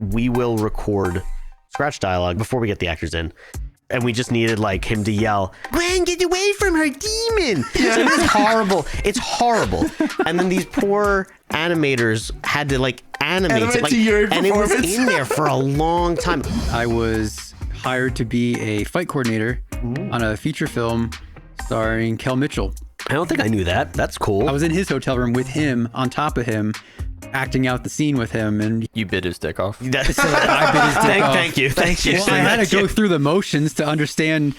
we will record scratch dialogue before we get the actors in. And we just needed like him to yell, "Gwen, get away from her, demon!" Yeah. So it's horrible. It's horrible. And then these poor animators had to like animate it, like, and it was in there for a long time. I was hired to be a fight coordinator on a feature film starring Kel Mitchell. I don't think I knew that. That's cool. I was in his hotel room with him, on top of him, acting out the scene with him, and you bit his dick off. So I bit his dick off. Thank you. Well, I had to go through the motions to understand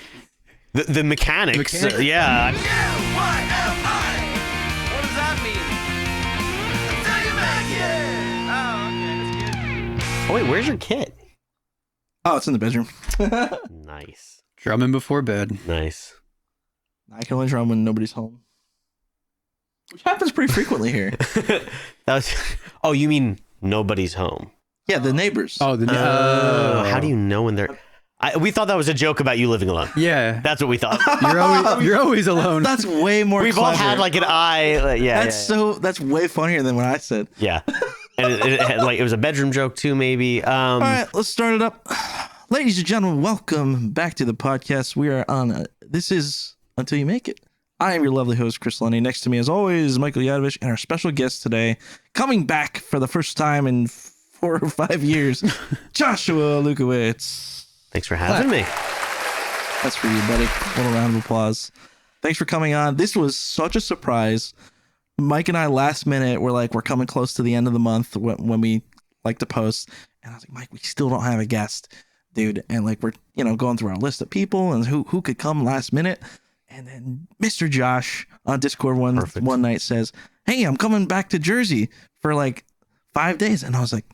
the mechanics. Yeah. What am I? What does that mean? I'll tell you back here. Oh, okay, that's good. Oh wait, where's your kit? Oh, it's in the bedroom. Nice. drumming before bed. Nice. I can only drum when nobody's home, which happens pretty frequently here. That was. Oh, you mean nobody's home? Yeah, the neighbors. Oh, how do you know when they're? We thought that was a joke about you living alone. Yeah, that's what we thought. You're always alone. That's way more. We've all had like an eye. Yeah, that's way funnier than what I said. Yeah, and it had, like it was a bedroom joke too, maybe. All right, let's start it up, ladies and gentlemen. Welcome back to the podcast. We are on. This is Until You Make It. I am your lovely host, Chris Lenny. Next to me, as always, Michael Yadovich, and our special guest today, coming back for the first time in 4 or 5 years, Joshua Lewkowicz. Thanks for having me. That's for you, buddy. A little round of applause. Thanks for coming on. This was such a surprise. Mike and I, last minute, we're coming close to the end of the month when we like to post. And I was like, Mike, we still don't have a guest, dude. And like, we're, going through our list of people and who could come last minute. And then Mr. Josh on Discord one night says, "Hey, I'm coming back to Jersey for like 5 days." And I was like,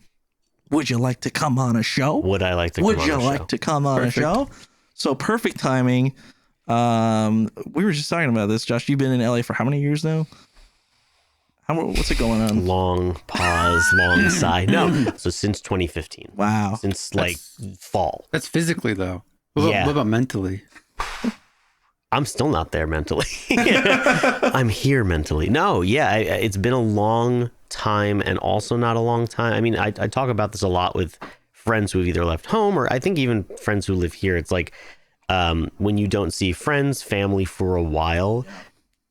"Would you like to come on a show? Would I like to come on a show? Would you like to come on a show?" So perfect timing. We were just talking about this. Josh, you've been in LA for how many years now? What's it going on? Long pause, long sigh. No. So since 2015. Wow. Since fall. That's physically though. What about mentally? I'm still not there mentally. I'm here mentally. No, yeah, it's been a long time and also not a long time. I mean, I talk about this a lot with friends who've either left home or I think even friends who live here. It's like when you don't see friends, family for a while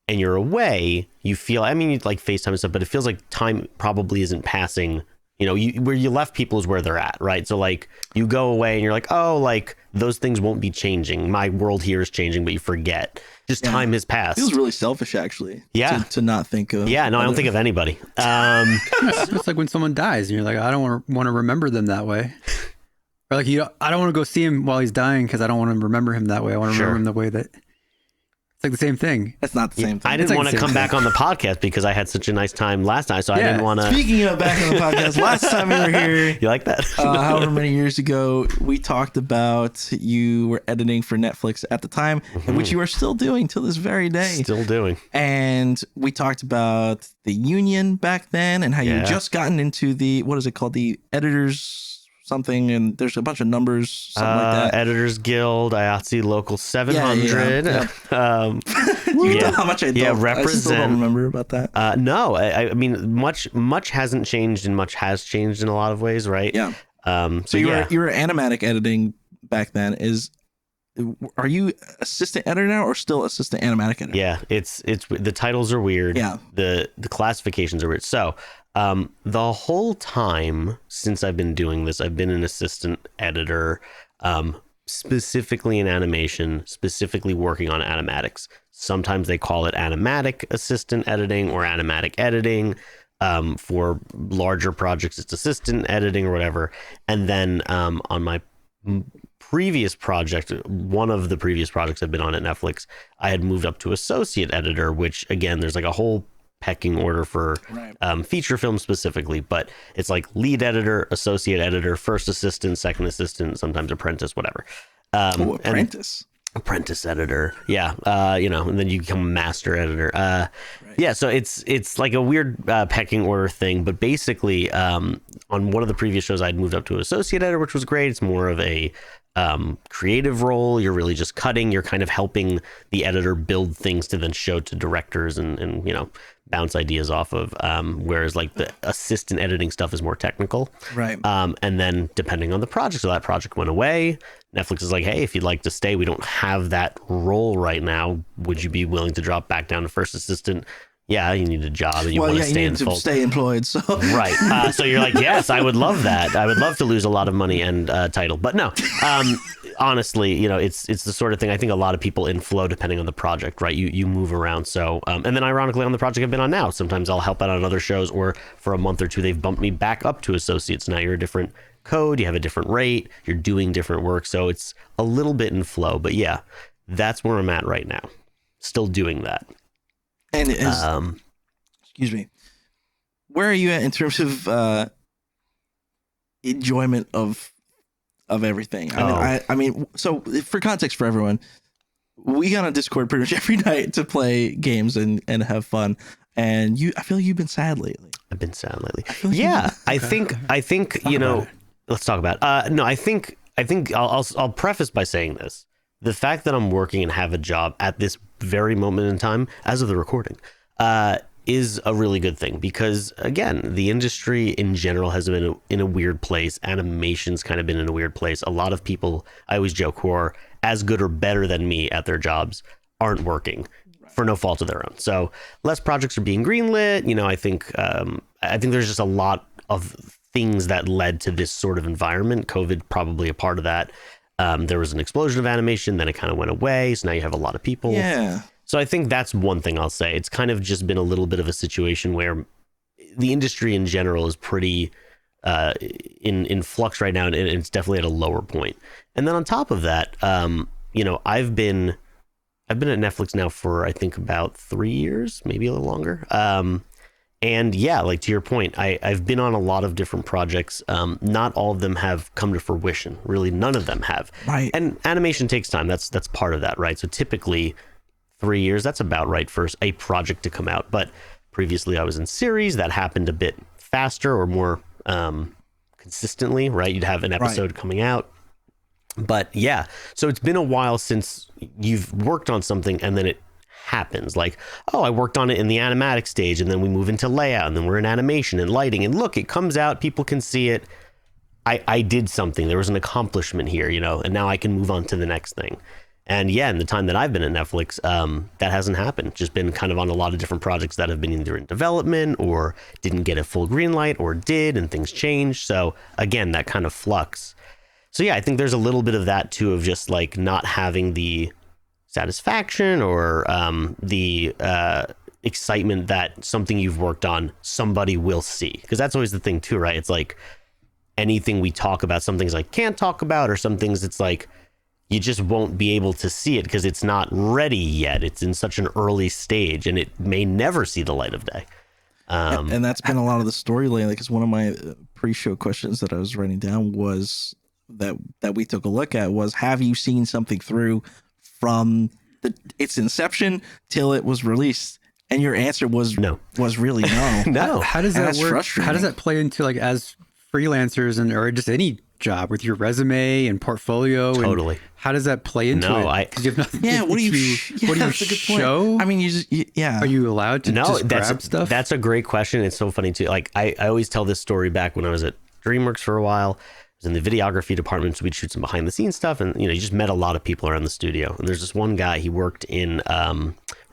and you're away, you feel, I mean, you like FaceTime and stuff, but it feels like time probably isn't passing. Where you left people is where they're at, right? So like you go away and you're like, oh, like those things won't be changing. My world here is changing, but you forget. Just time has passed. Feels really selfish, actually. Yeah. To not think of. Yeah, no, I don't think of anybody. It's like when someone dies and you're like, I don't want to remember them that way. Or like, I don't want to go see him while he's dying because I don't want to remember him that way. I want to remember him the way that. It's like the same thing. That's not the same thing. I didn't want to come back on the podcast because I had such a nice time last night, so I didn't want to. Speaking of back on the podcast, last time we were here, you like that? However many years ago, we talked about you were editing for Netflix at the time, which you are still doing till this very day. Still doing. And we talked about the union back then and how you just gotten into the, what is it called, the editors something, and there's a bunch of numbers, something like that. Editors Guild, IATSE Local 700. You know how much I don't, represent. I still don't remember about that. No, I mean, much hasn't changed and much has changed in a lot of ways, right? Yeah. So you were animatic editing back then. Are you assistant editor now or still assistant animatic editor? Yeah, it's the titles are weird. Yeah. The classifications are weird. So the whole time since I've been doing this, I've been an assistant editor, specifically in animation, specifically working on animatics. Sometimes they call it animatic assistant editing or animatic editing. For larger projects, it's assistant editing or whatever. And then on my previous project, one of the previous projects I've been on at Netflix, I had moved up to associate editor, which again, there's like a whole pecking order for feature film specifically, but it's like lead editor, associate editor, first assistant, second assistant, sometimes apprentice, whatever. Apprentice editor. Yeah. And then you become a master editor. Yeah. So it's like a weird pecking order thing, but basically on one of the previous shows, I'd moved up to associate editor, which was great. It's more of a creative role. You're really just cutting. You're kind of helping the editor build things to then show to directors and bounce ideas off of, whereas like the assistant editing stuff is more technical. Right. And then depending on the project, so that project went away, Netflix is like, hey, if you'd like to stay, we don't have that role right now. Would you be willing to drop back down to first assistant? Yeah, you need a job and you want to stay in full. Stay employed. So right. So you're like, yes, I would love that. I would love to lose a lot of money and title, but no. Honestly, you know, it's the sort of thing I think a lot of people in flow depending on the project, right? You move around. So and then ironically on the project I've been on now, sometimes I'll help out on other shows, or for a month or two they've bumped me back up to associates. Now you're a different code, you have a different rate, you're doing different work, so it's a little bit in flow. But yeah, that's where I'm at right now. Still doing that. And excuse me, where are you at in terms of enjoyment of everything? I mean, so for context for everyone, we got on Discord pretty much every night to play games and have fun. And I feel like you've been sad lately. I've been sad lately. Yeah, I think you know. Let's talk about it. No, I think I'll preface by saying this: the fact that I'm working and have a job at this very moment in time, as of the recording, is a really good thing, because again, the industry in general has been in a weird place. Animation's kind of been in a weird place. A lot of people, I always joke, who are as good or better than me at their jobs aren't working for no fault of their own. So less projects are being greenlit. You know, I think there's just a lot of things that led to this sort of environment. COVID probably a part of that. There was an explosion of animation, then it kind of went away. So now you have a lot of people. Yeah. So I think that's one thing I'll say. It's kind of just been a little bit of a situation where the industry in general is pretty in flux right now, and it's definitely at a lower point. And then on top of that, you know, I've been at Netflix now for I think about 3 years, maybe a little longer. And yeah, like to your point, I've been on a lot of different projects. Not all of them have come to fruition. Really, none of them have. Right. And animation takes time. That's part of that, right? So typically 3 years, that's about right for a project to come out. But previously I was in series that happened a bit faster or more consistently, right? You'd have an episode coming out. But yeah, so it's been a while since you've worked on something and then it happens. Like, oh, I worked on it in the animatic stage, and then we move into layout, and then we're in animation and lighting, and look, it comes out, people can see it. I did something. There was an accomplishment here, you know, and now I can move on to the next thing. And yeah, in the time that I've been at Netflix, that hasn't happened. Just been kind of on a lot of different projects that have been either in development or didn't get a full green light, or did, and things changed. So again, that kind of flux. So yeah, I think there's a little bit of that too, of just like not having the satisfaction or the excitement that something you've worked on, somebody will see. Because that's always the thing too, right? It's like anything we talk about, some things I can't talk about, or some things it's like, you just won't be able to see it because it's not ready yet. It's in such an early stage, and it may never see the light of day. And that's been a lot of the story lately, because one of my pre-show questions that I was writing down was that we took a look at was, have you seen something through from its inception till it was released? And your answer was no. Was really no. No. How does that work? How does that play into, like, as freelancers and or just any job with your resume and portfolio? Totally. And how does that play into it? 'Cause you have nothing, yeah. What do you that's a good show? Point. I mean, yeah. Are you allowed to just grab stuff? That's a great question. It's so funny too. Like I always tell this story back when I was at DreamWorks for a while. I was in the videography department, so we'd shoot some behind the scenes stuff, and you know, you just met a lot of people around the studio. And there's this one guy, he worked in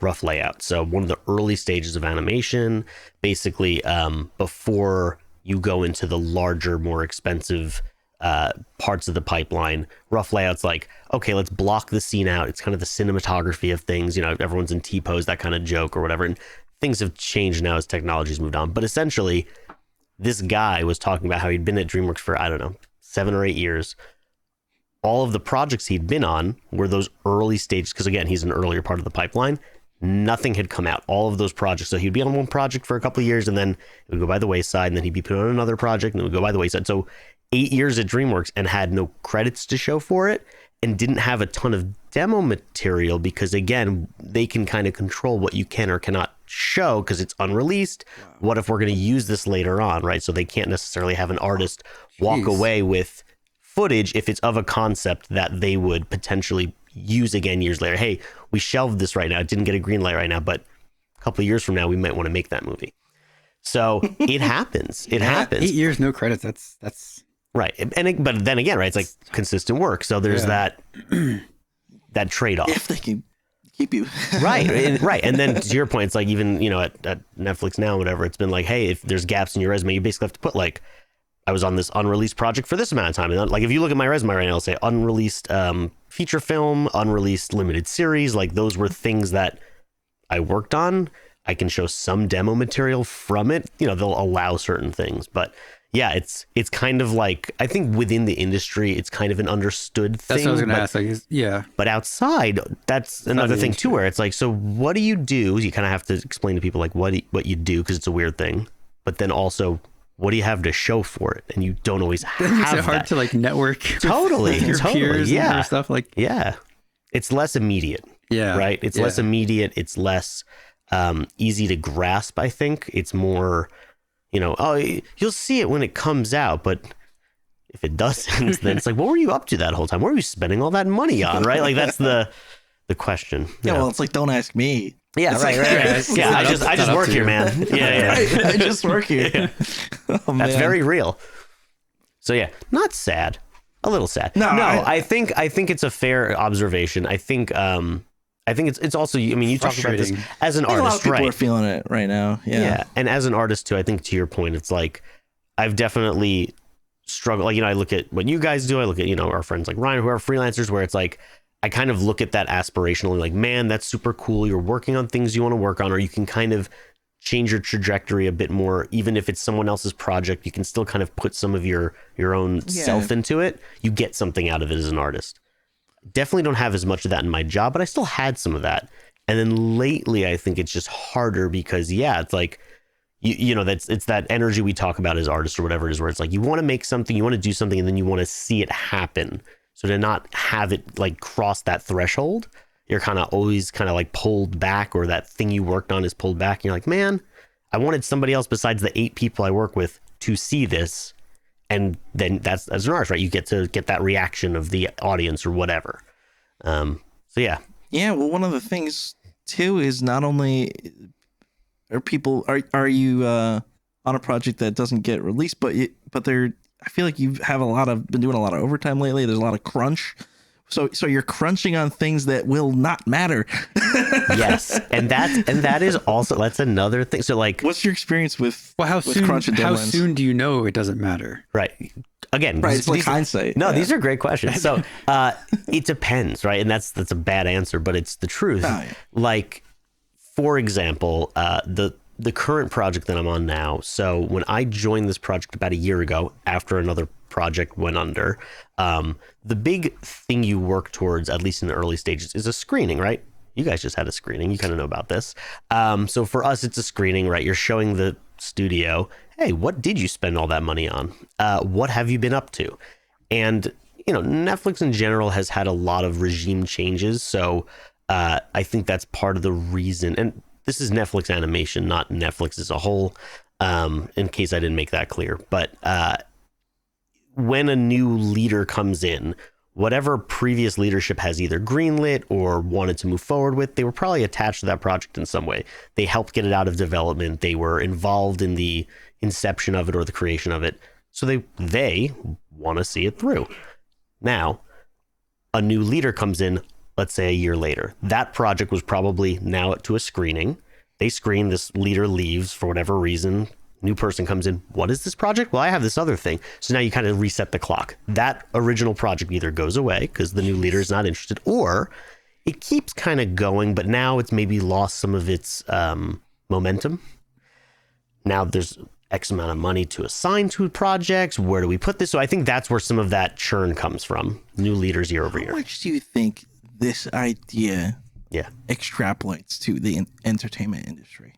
rough layout, so one of the early stages of animation, basically before you go into the larger, more expensive parts of the pipeline. Rough layout's like, okay, let's block the scene out. It's kind of the cinematography of things, you know, everyone's in T-pose, that kind of joke or whatever. And things have changed now as technology's moved on. But essentially, this guy was talking about how he'd been at DreamWorks for, I don't know, 7 or 8 years. All of the projects he'd been on were those early stages, because again, he's an earlier part of the pipeline. Nothing had come out. All of those projects. So he'd be on one project for a couple of years, and then it would go by the wayside, and then he'd be put on another project, and it would go by the wayside. So 8 years at DreamWorks and had no credits to show for it, and didn't have a ton of demo material, because again, they can kind of control what you can or cannot show because it's unreleased. Wow. What if we're going to use this later on, right? So they can't necessarily have an artist walk away with footage if it's of a concept that they would potentially use again years later. Hey, we shelved this right now. It didn't get a green light right now, but a couple of years from now, we might want to make that movie. So it happens. It happens. 8 years, no credits. That's right. But then again, right? It's like consistent work. So there's that trade-off. If they can keep you. Right. And then to your point, it's like even, at Netflix now, whatever, it's been like, hey, if there's gaps in your resume, you basically have to put like, I was on this unreleased project for this amount of time. And like, if you look at my resume right now, it'll say unreleased feature film, unreleased limited series. Like those were things that I worked on. I can show some demo material from it. They'll allow certain things, but yeah, it's kind of like, I think within the industry, it's kind of an understood thing. That's what I was going to ask. Like, yeah. But outside, that's another thing too, where it's like, so what do you do? You kind of have to explain to people like what you do, because it's a weird thing. But then also, what do you have to show for it? And you don't always have that. Makes it hard that. To like network. Totally. With your peers and stuff like. Yeah. It's less immediate. Yeah. Right. It's less immediate. It's less easy to grasp. I think it's more, you'll see it when it comes out, but if it doesn't, then it's like, what were you up to that whole time? What were you spending all that money on? Right. Like that's the question. Yeah. Well, it's like, don't ask me. Yeah. It's right. Yeah. I just work here, man. Yeah. Right, I just work here. Yeah. Oh, that's man. very real. So yeah, not sad, a little sad. No, I think it's a fair observation. I think it's also, you talk about this as an I think artist, a lot of people right? are feeling it right now. Yeah. And as an artist too, I think to your point, it's like, I've definitely struggled. Like, I look at what you guys do. I look at, our friends like Ryan, who are freelancers, where it's like, I kind of look at that aspirationally, like, man, that's super cool. You're working on things you want to work on, or you can kind of change your trajectory a bit more. Even if it's someone else's project, you can still kind of put some of your own self into it. You get something out of it as an artist. Definitely don't have as much of that in my job, but I still had some of that. And then lately, I think it's just harder because, it's like, it's that energy we talk about as artists or whatever it is, where it's like, you want to make something, you want to do something, and then you want to see it happen. So to not have it like cross that threshold, you're kind of always kind of like pulled back, or that thing you worked on is pulled back. And you're like, man, I wanted somebody else besides the 8 people I work with to see this. And then that's as an artist, right? You get to get that reaction of the audience or whatever. So yeah. Yeah. Well, one of the things too is not only are you on a project that doesn't get released, but I feel like you have been doing a lot of overtime lately. There's a lot of crunch. So you're crunching on things that will not matter. Yes, and that is also, that's another thing. So like, what's your experience with crunch and deadlines? How soon do you know it doesn't matter? Right. Again, right. It's like hindsight. No, these are great questions. So it depends, right? And that's a bad answer, but it's the truth. Oh, yeah. Like, for example, the current project that I'm on now. So when I joined this project about a year ago, after another project went under, the big thing you work towards, at least in the early stages, is a screening, right? You guys just had a screening. You kind of know about this. So for us, it's a screening, right? You're showing the studio, hey, what did you spend all that money on? What have you been up to? And, Netflix in general has had a lot of regime changes. So I think that's part of the reason. And this is Netflix animation, not Netflix as a whole, in case I didn't make that clear. But when a new leader comes in, whatever previous leadership has either greenlit or wanted to move forward with, they were probably attached to that project in some way. They helped get it out of development. They were involved in the inception of it or the creation of it. So they want to see it through. Now, a new leader comes in, let's say a year later. That project was probably now to a screening. They screen, this leader leaves for whatever reason. New person comes in. What is this project? Well, I have this other thing. So now you kind of reset the clock. That original project either goes away because the new leader is not interested, or it keeps kind of going, but now it's maybe lost some of its momentum. Now there's X amount of money to assign to projects. Where do we put this? So I think that's where some of that churn comes from. New leaders year over year. How much do you think this idea extrapolates to the entertainment industry?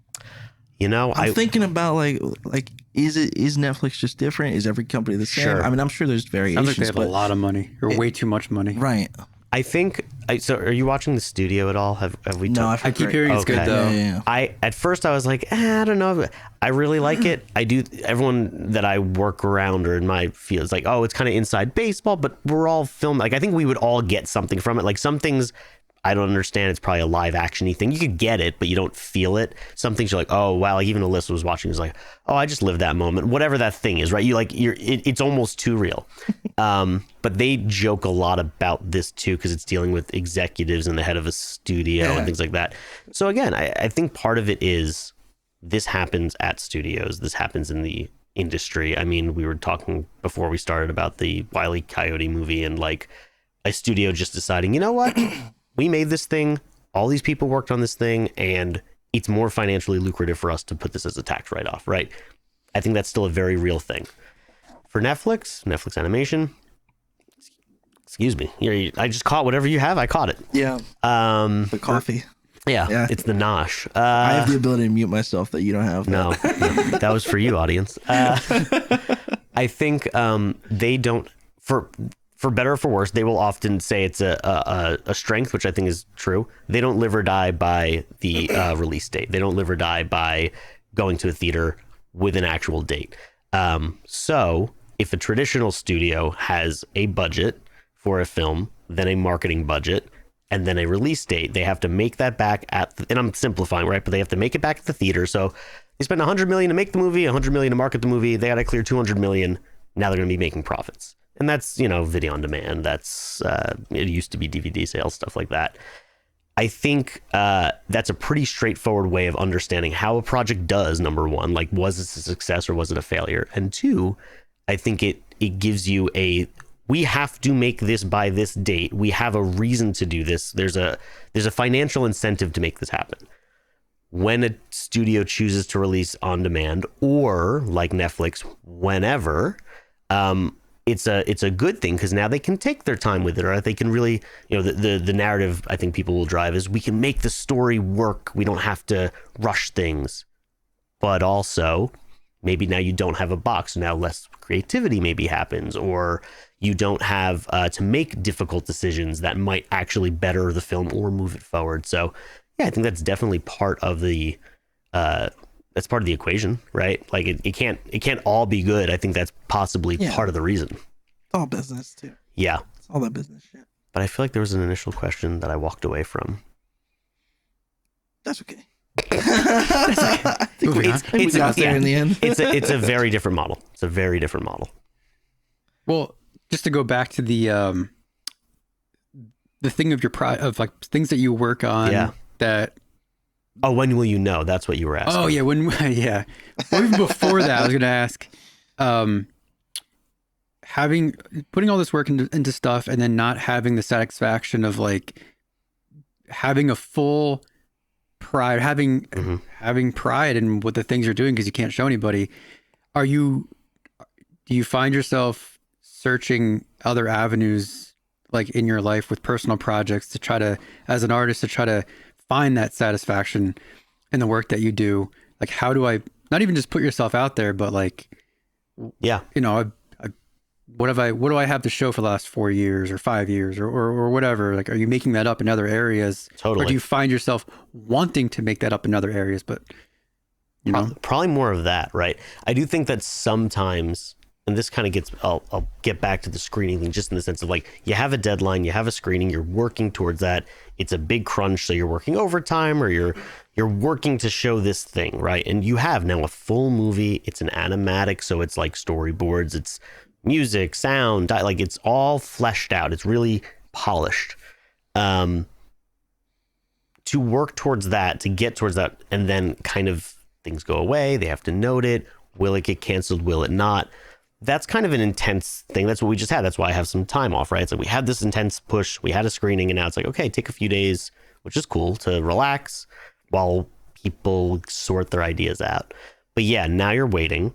I'm thinking about like is Netflix just different? Is every company the same? Sure. I mean, I'm sure there's variations. Sounds like they have a lot of money, or way too much money. Right. I think. So, are you watching the studio at all? Have we? No, I keep hearing it's good though. Yeah. At first I was like, I don't know. I really like it. I do. Everyone that I work around or in my field is like, oh, it's kind of inside baseball, but we're all film. Like, I think we would all get something from it. Like, some things I don't understand. It's probably a live action-y thing. You could get it, but you don't feel it. Some things you're like, oh wow, like even Alyssa was watching, was like, oh, I just lived that moment. Whatever that thing is, right? It's almost too real. But they joke a lot about this too, because it's dealing with executives and the head of a studio and things like that. So again, I think part of it is this happens at studios. This happens in the industry. I mean, we were talking before we started about the Wile E. Coyote movie and like a studio just deciding, you know what? We made this thing, all these people worked on this thing, and it's more financially lucrative for us to put this as a tax write-off, right? I think that's still a very real thing. For Netflix animation, excuse me, I just caught whatever you have, I caught it. Yeah. The coffee. Yeah, it's the nosh. I have the ability to mute myself that you don't have. No, that was for you, audience. I think they don't, for better or for worse, they will often say it's a strength, which I think is true. They don't live or die by the release date. They don't live or die by going to a theater with an actual date. So if a traditional studio has a budget for a film, then a marketing budget, and then a release date, they have to make that back and I'm simplifying, right? But they have to make it back at the theater. So they spend $100 million to make the movie, $100 million to market the movie. They got to clear $200 million. Now they're going to be making profits. And that's, video on demand. That's, it used to be DVD sales, stuff like that. I think that's a pretty straightforward way of understanding how a project does, number one, like, was this a success or was it a failure? And two, I think it gives you we have to make this by this date. We have a reason to do this. There's a financial incentive to make this happen. When a studio chooses to release on demand or like Netflix, whenever, it's a good thing because now they can take their time with it, or they can really, the narrative I think people will drive is we can make the story work. We don't have to rush things. But also, maybe now you don't have a box. Now less creativity maybe happens, or you don't have to make difficult decisions that might actually better the film or move it forward. So yeah, I think that's definitely part of the equation, right? Like it can't all be good. I think that's possibly part of the reason. It's all business too. Yeah. It's all that business shit. But I feel like there was an initial question that I walked away from. That's okay. I think we got there in the end. It's a very different model. It's a very different model. Well, just to go back to the thing of your of like things that you work on that. Oh, when will you know? That's what you were asking. Oh yeah, Well, even before that, I was going to ask, putting all this work into stuff and then not having the satisfaction of like having a full pride, having pride in what the things you're doing because you can't show anybody. Do you find yourself searching other avenues like in your life with personal projects to try to, as an artist, to try to find that satisfaction in the work that you do? Like, how do I not even just put yourself out there, but like, what do I have to show for the last 4 years or 5 years or whatever? Like, are you making that up in other areas? Totally. Or do you find yourself wanting to make that up in other areas? But probably more of that, right? I do think that sometimes, and this kind of gets, I'll get back to the screening thing, just in the sense of like, you have a deadline, you have a screening, you're working towards that. It's a big crunch, so you're working overtime, or you're working to show this thing, right? And you have now a full movie. It's an animatic, so it's like storyboards, it's music, sound, like it's all fleshed out. It's really polished. To work towards that, to get towards that, and then kind of things go away. They have to note it. Will it get canceled? Will it not? That's kind of an intense thing. That's what we just had. That's why I have some time off, right? It's like we had this intense push. We had a screening, and now it's like, okay, take a few days, which is cool, to relax while people sort their ideas out. But yeah, now you're waiting.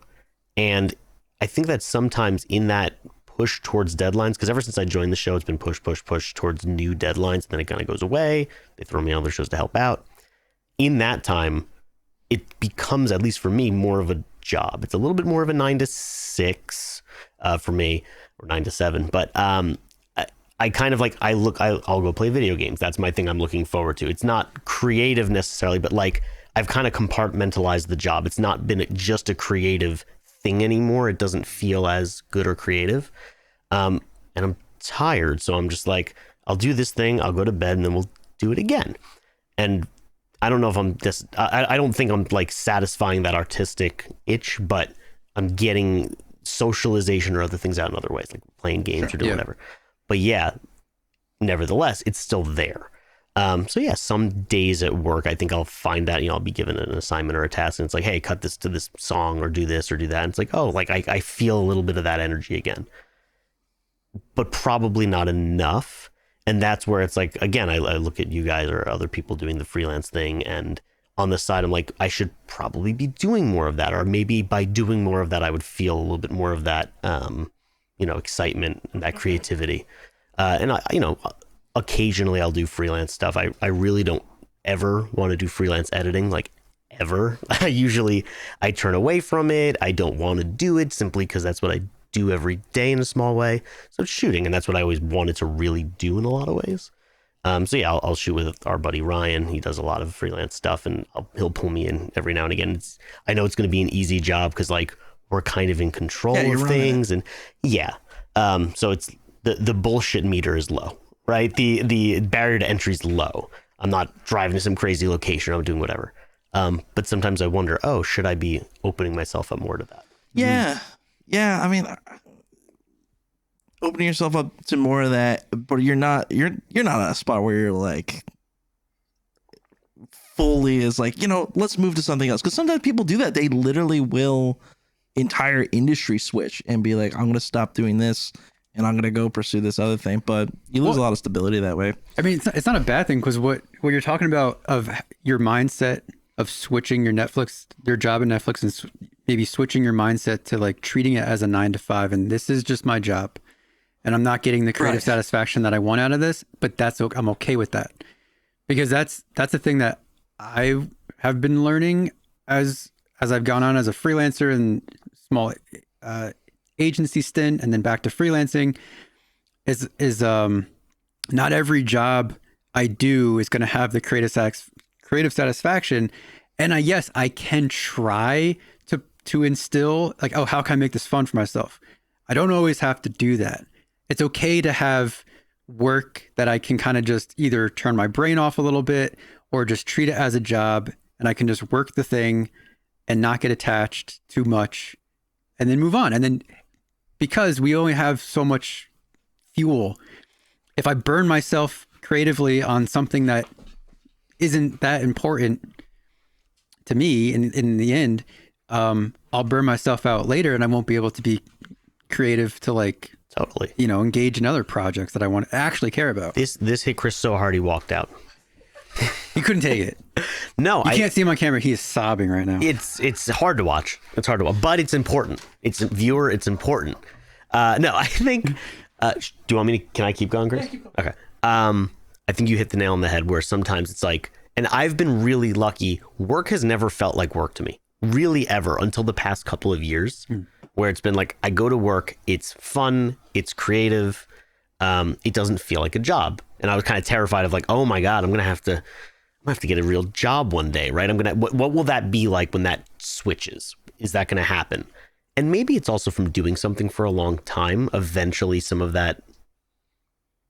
And I think that sometimes in that push towards deadlines, because ever since I joined the show, it's been push towards new deadlines, and then it kind of goes away. They throw me on other shows to help out. In that time, it becomes, at least for me, more of a job. It's a little bit more of a 9 to 6 for me, or 9 to 7. But I kind of like, I'll go play video games. That's my thing I'm looking forward to. It's not creative necessarily, but like I've kind of compartmentalized the job. It's not been just a creative thing anymore. It doesn't feel as good or creative. And I'm tired. So I'm just like, I'll do this thing, I'll go to bed, and then we'll do it again. And I don't know if I'm just, I don't think I'm like satisfying that artistic itch, but I'm getting socialization or other things out in other ways, like playing games or doing whatever. But yeah, nevertheless, it's still there. So yeah, some days at work, I think I'll find that, I'll be given an assignment or a task and it's like, hey, cut this to this song or do this or do that. And it's like, oh, like I feel a little bit of that energy again, but probably not enough. And that's where it's like, again, I look at you guys or other people doing the freelance thing, and on the side, I'm like, I should probably be doing more of that. Or maybe by doing more of that, I would feel a little bit more of that, excitement and that creativity. And occasionally I'll do freelance stuff. I really don't ever want to do freelance editing, like ever. I turn away from it. I don't want to do it simply because that's what I do every day in a small way. So it's shooting, and that's what I always wanted to really do in a lot of ways. So yeah, I'll shoot with our buddy Ryan. He does a lot of freelance stuff, and he'll pull me in every now and again. I know it's going to be an easy job because like we're kind of in control of things, and so it's the bullshit meter is low, right? The barrier to entry is low. I'm not driving to some crazy location. I'm doing whatever. But sometimes I wonder, should I be opening myself up more to that? Yeah. I mean, opening yourself up to more of that, but you're not in a spot where you're like fully is like, let's move to something else. Because sometimes people do that. They literally will entire industry switch and be like, I'm going to stop doing this and I'm going to go pursue this other thing. But you lose a lot of stability that way. I mean, it's not a bad thing, because what you're talking about of your mindset of switching your job at Netflix, and maybe switching your mindset to like treating it as a 9 to 5. And this is just my job, and I'm not getting the creative satisfaction that I want out of this, but I'm okay with that, because that's the thing that I have been learning as I've gone on as a freelancer and small agency stint, and then back to freelancing, is not every job I do is going to have the creative satisfaction. And I can try to instill like, how can I make this fun for myself? I don't always have to do that. It's okay to have work that I can kind of just either turn my brain off a little bit or just treat it as a job, and I can just work the thing and not get attached too much and then move on. And then, because we only have so much fuel, if I burn myself creatively on something that isn't that important to me in the end, I'll burn myself out later, and I won't be able to be creative to like totally engage in other projects that I want to actually care about. This hit Chris so hard he walked out. He couldn't take it. No, you can't see him on camera. He is sobbing right now. It's hard to watch. It's hard to watch, but it's important. It's important. No, I think. Do you want me to? Can I keep going, Chris? Yeah, keep going. Okay. I think you hit the nail on the head. Where sometimes it's like, and I've been really lucky. Work has never felt like work to me, really, ever, until the past couple of years, where it's been like I go to work. It's fun. It's creative. It doesn't feel like a job. And I was kind of terrified of like, oh my God, I'm gonna have to get a real job one day, right? What will that be like when that switches? Is that gonna happen? And maybe it's also from doing something for a long time. Eventually, some of that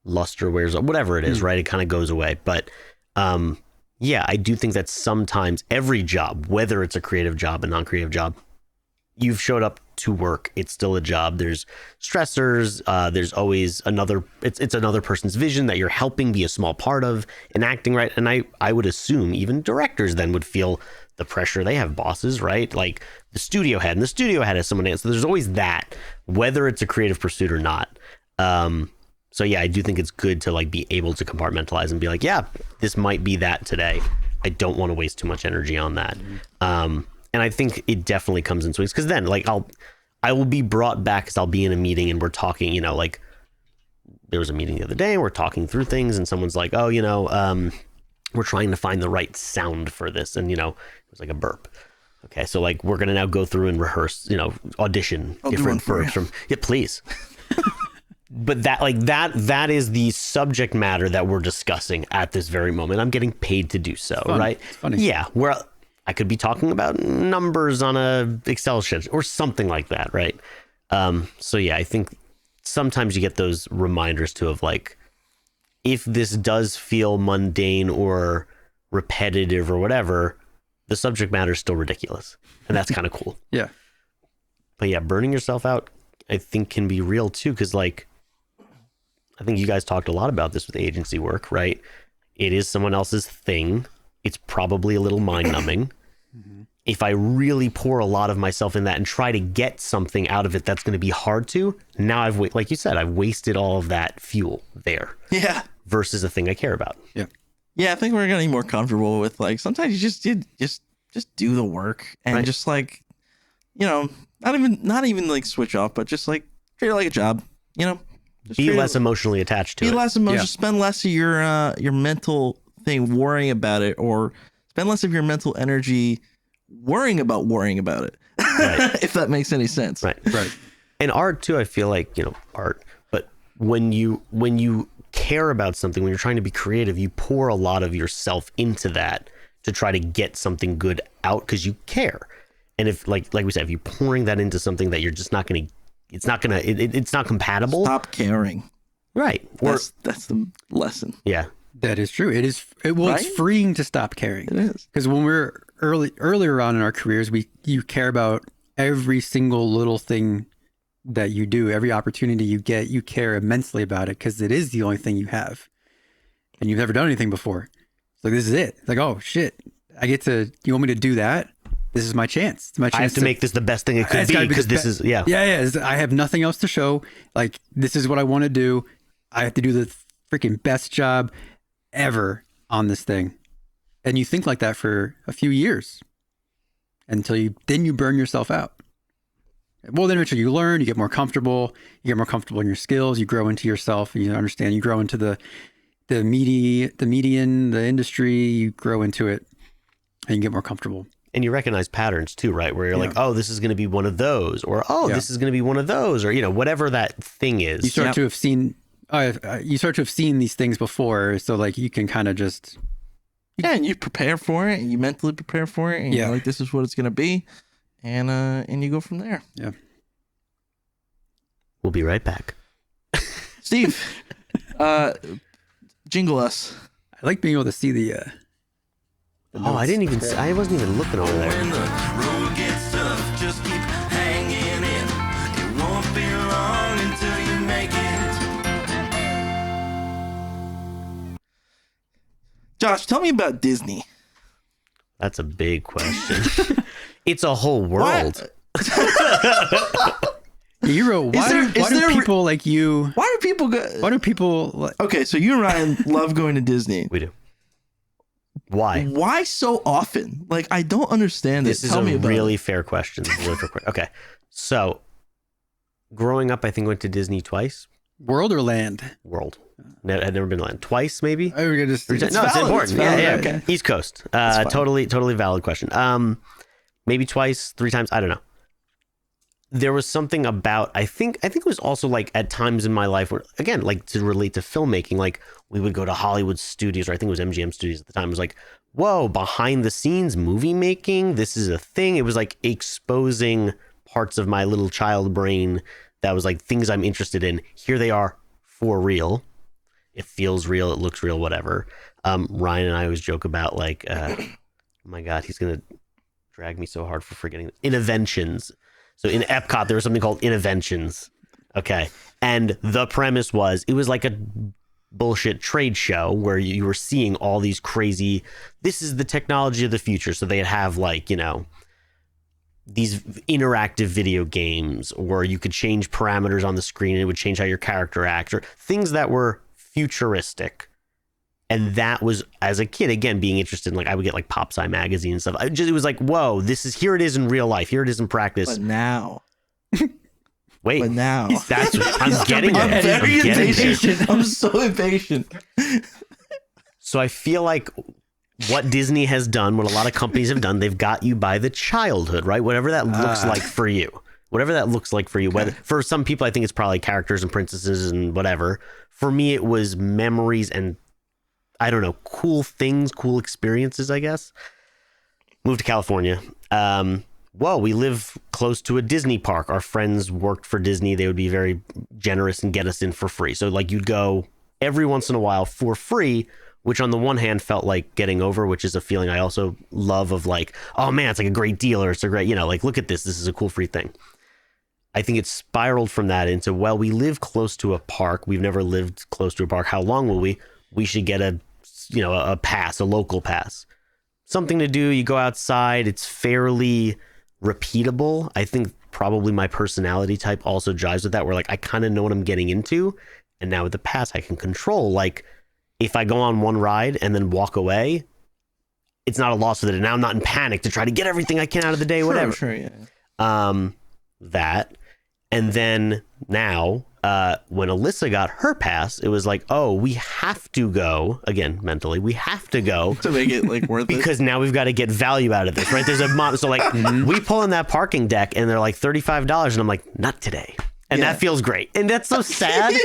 luster wears off, whatever it is, right? It kind of goes away. But I do think that sometimes every job, whether it's a creative job, a non-creative job, you've showed up to work, it's still a job. There's stressors. There's always it's another person's vision that you're helping be a small part of, enacting, right? And I would assume even directors then would feel the pressure. They have bosses, right? Like the studio head, and the studio head has someone else. So there's always that, whether it's a creative pursuit or not. So yeah, I do think it's good to like be able to compartmentalize and be like, yeah, this might be that today. I don't want to waste too much energy on that. And I think it definitely comes in swings, because then like I will be brought back because I'll be in a meeting and we're talking, like there was a meeting the other day and we're talking through things and someone's like, we're trying to find the right sound for this. And, it was like a burp. Okay. So like, we're going to now go through and rehearse, audition different burps from, yeah, please. But that is the subject matter that we're discussing at this very moment. I'm getting paid to do so, right? It's funny. Yeah. Where I could be talking about numbers on a Excel sheet or something like that, right? So yeah, I think sometimes you get those reminders too of like, if this does feel mundane or repetitive or whatever, the subject matter is still ridiculous. And that's kind of cool. Yeah. But yeah, burning yourself out, I think, can be real too. Because like, I think you guys talked a lot about this with agency work, right? It is someone else's thing. It's probably a little mind numbing. If I really pour a lot of myself in that and try to get something out of it that's going to be hard to, now like you said, I've wasted all of that fuel there. Yeah. Versus a thing I care about. Yeah. Yeah, I think we're getting more comfortable with like sometimes you just do the work and Right. just like, you know, not even like switch off, but just like treat it like a job, you know. Just Be treat less it, emotionally attached to be it. less emotional. Yeah. Spend less of your mental thing worrying about it, or spend less of your mental energy worrying about it. Right. If that makes any sense. Right. Right. And art too, I feel like, you know, art, but when you care about something, when you're trying to be creative, you pour a lot of yourself into that to try to get something good out because you care. And if like we said, if you're pouring that into something that you're just not going to, it's not compatible. Stop caring. Right. Or That's the lesson. yeah. That is true. It is. It's freeing to stop caring. It is. Because when we're earlier on in our careers, you care about every single little thing that you do, every opportunity you get, you care immensely about it because it is the only thing you have, and you've never done anything before. So this is it. It's like, oh shit, I get to. You want me to do that? This is my chance. It's my chance. I have to make this the best thing it could be because this is yeah. I have nothing else to show. Like this is what I want to do. I have to do the freaking best job ever on this thing. And you think like that for a few years until you burn yourself out. Well, then eventually you learn, you get more comfortable in your skills, you grow into yourself, you understand, you grow into the median, the industry, you grow into it and you get more comfortable. And you recognize patterns too, right? Where you're like, oh, this is going to be one of those, or this is going to be one of those, or, you know, whatever that thing is. You start to have seen these things before. So like you can kind of just, and you prepare for it, and you mentally prepare for it, and you're like, this is what it's going to be. And you go from there. Yeah. We'll be right back. Steve, jingle us. I like being able to see the Oh, I wasn't even looking over there. When the road gets tough, just keep hanging in. It won't be long until you make it. Josh, tell me about Disney. That's a big question. It's a whole world. You wrote, why do people like you? Why do people go? Why do people like? Okay, so you and Ryan love going to Disney. We do. Why? Why so often? Like, I don't understand this. This Tell is me a about really it. fair question. Okay. So, growing up, I think went to Disney twice. World or land? World. I'd never been to land. Twice, maybe? I would just. No, valid. it's important. It's valid. Yeah. Okay. East Coast. fine. Totally valid question. Maybe twice, 3 times. I don't know. There was something about, I think it was also like at times in my life where, again, like to relate to filmmaking, like we would go to Hollywood studios, or I think it was MGM studios at the time. It was like, whoa, behind the scenes movie making, this is a thing. It was like exposing parts of my little child brain that was like things I'm interested in. Here they are for real. It feels real. It looks real, whatever. Ryan and I always joke about like, oh my God, he's going to drag me so hard for forgetting Interventions. So in Epcot, there was something called Interventions. Okay. And the premise was, it was like a bullshit trade show where you were seeing all these crazy, this is the technology of the future. So they'd have like, you know, these interactive video games, or you could change parameters on the screen and it would change how your character acts, or things that were futuristic. And that was, as a kid, again, being interested in, like, I would get like Pop Sci magazine and stuff. It was like, whoa, here it is in real life. Here it is in practice. But now. Wait, But now. that's I'm getting I'm there. very I'm getting there. impatient. I'm so impatient. So I feel like what Disney has done, what a lot of companies have done, they've got you by the childhood, right? Whatever that looks like for you. Whatever that looks like for you. Whether for some people, I think it's probably characters and princesses and whatever. For me, it was memories and, I don't know, cool things, cool experiences, I guess. Moved to California. We live close to a Disney park. Our friends worked for Disney. They would be very generous and get us in for free. So like you'd go every once in a while for free, which on the one hand felt like getting over, which is a feeling I also love of like, oh man, it's like a great deal, or it's a great, like, look at this is a cool free thing. I think it spiraled from that into, well, we live close to a park. We've never lived close to a park. How long will we? We should get a pass, a local pass. Something to do. You go outside. It's fairly repeatable. I think probably my personality type also jives with that, where like I kind of know what I'm getting into. And now with the pass, I can control. Like if I go on one ride and then walk away, it's not a loss with it. And now I'm not in panic to try to get everything I can out of the day, whatever. Sure, yeah. That. And then now, when Alyssa got her pass, it was like, oh, we have to go, again, mentally, we have to go. To make it like worth it. Because now we've got to get value out of this, right? There's a so like, we pull in that parking deck and they're like $35. And I'm like, not today. And that feels great. And that's so sad.